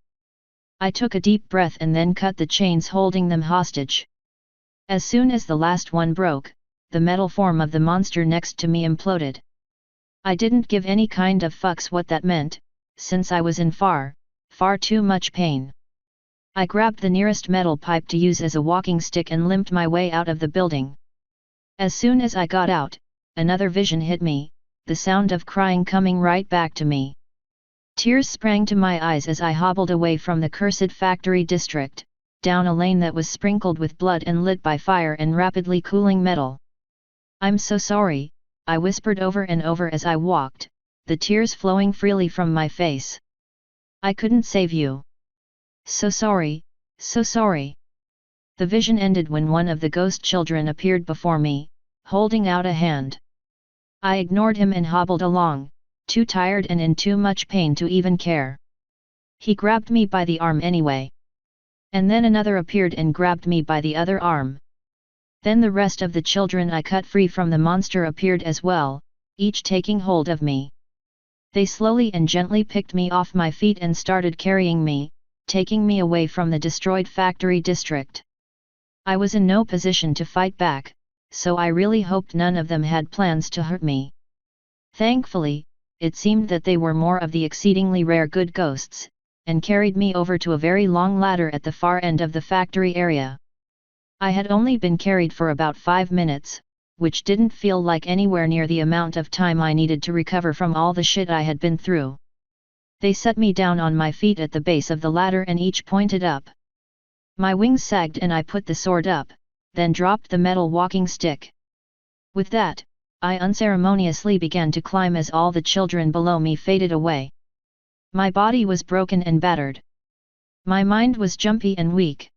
I took a deep breath and then cut the chains holding them hostage. As soon as the last one broke, the metal form of the monster next to me imploded. I didn't give any kind of fucks what that meant, since I was in far too much pain. I grabbed the nearest metal pipe to use as a walking stick and limped my way out of the building. As soon as I got out, another vision hit me, the sound of crying coming right back to me. Tears sprang to my eyes as I hobbled away from the cursed factory district, down a lane that was sprinkled with blood and lit by fire and rapidly cooling metal. "I'm so sorry," I whispered over and over as I walked, the tears flowing freely from my face. "I couldn't save you. So sorry, so sorry." The vision ended when one of the ghost children appeared before me, holding out a hand. I ignored him and hobbled along, too tired and in too much pain to even care. He grabbed me by the arm anyway. And then another appeared and grabbed me by the other arm. Then the rest of the children I cut free from the monster appeared as well, each taking hold of me. They slowly and gently picked me off my feet and started carrying me, taking me away from the destroyed factory district. I was in no position to fight back, so I really hoped none of them had plans to hurt me. Thankfully, it seemed that they were more of the exceedingly rare good ghosts, and carried me over to a very long ladder at the far end of the factory area. I had only been carried for about 5 minutes, which didn't feel like anywhere near the amount of time I needed to recover from all the shit I had been through. They set me down on my feet at the base of the ladder and each pointed up. My wings sagged and I put the sword up, then dropped the metal walking stick. With that, I unceremoniously began to climb as all the children below me faded away. My body was broken and battered. My mind was jumpy and weak.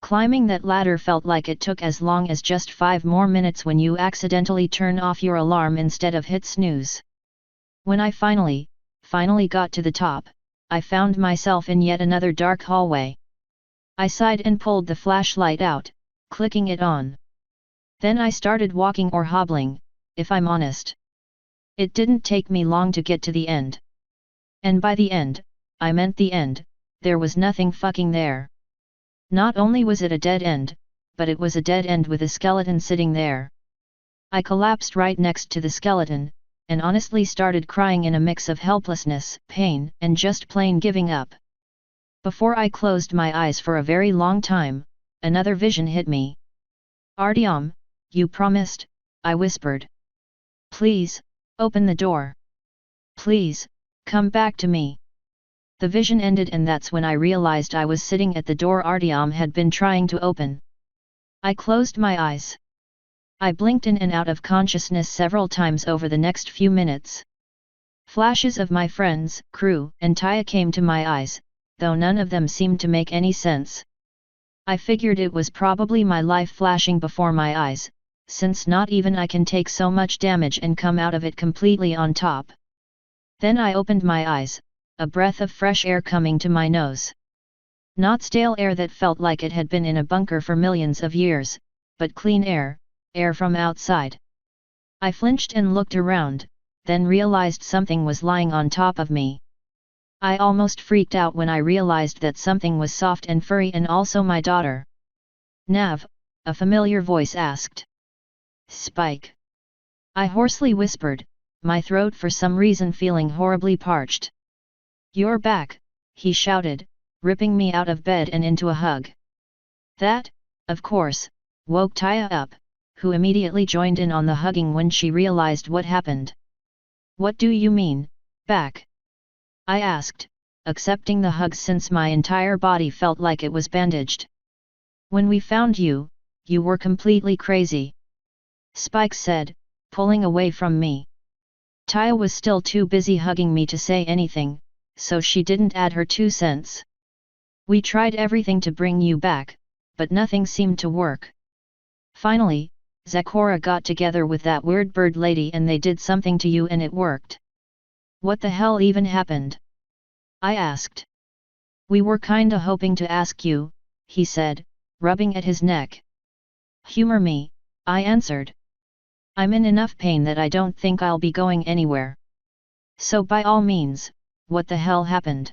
Climbing that ladder felt like it took as long as just 5 more minutes when you accidentally turn off your alarm instead of hit snooze. When I finally got to the top, I found myself in yet another dark hallway. I sighed and pulled the flashlight out, clicking it on. Then I started walking or hobbling, if I'm honest. It didn't take me long to get to the end. And by the end, I meant the end, there was nothing fucking there. Not only was it a dead end, but it was a dead end with a skeleton sitting there. I collapsed right next to the skeleton, and honestly started crying in a mix of helplessness, pain, and just plain giving up. Before I closed my eyes for a very long time, another vision hit me. "Artyom, you promised," I whispered. "Please, open the door. Please, come back to me." The vision ended and that's when I realized I was sitting at the door Artyom had been trying to open. I closed my eyes. I blinked in and out of consciousness several times over the next few minutes. Flashes of my friends, crew, and Taya came to my eyes, though none of them seemed to make any sense. I figured it was probably my life flashing before my eyes, since not even I can take so much damage and come out of it completely on top. Then I opened my eyes, a breath of fresh air coming to my nose. Not stale air that felt like it had been in a bunker for millions of years, but clean air, air from outside. I flinched and looked around, then realized something was lying on top of me. I almost freaked out when I realized that something was soft and furry and also my daughter. "Nav," a familiar voice asked. "Spike." I hoarsely whispered, my throat for some reason feeling horribly parched. "You're back," he shouted, ripping me out of bed and into a hug. That, of course, woke Taya up, who immediately joined in on the hugging when she realized what happened. "What do you mean, back?" I asked, accepting the hug since my entire body felt like it was bandaged. "When we found you, you were completely crazy," Spike said, pulling away from me. Taya was still too busy hugging me to say anything, so she didn't add her 2 cents. "We tried everything to bring you back, but nothing seemed to work. Finally, Zakora got together with that weird bird lady and they did something to you and it worked." "What the hell even happened?" I asked. "We were kinda hoping to ask you," he said, rubbing at his neck. "Humor me," I answered. "I'm in enough pain that I don't think I'll be going anywhere. So by all means, what the hell happened?"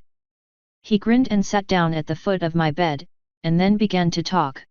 He grinned and sat down at the foot of my bed, and then began to talk.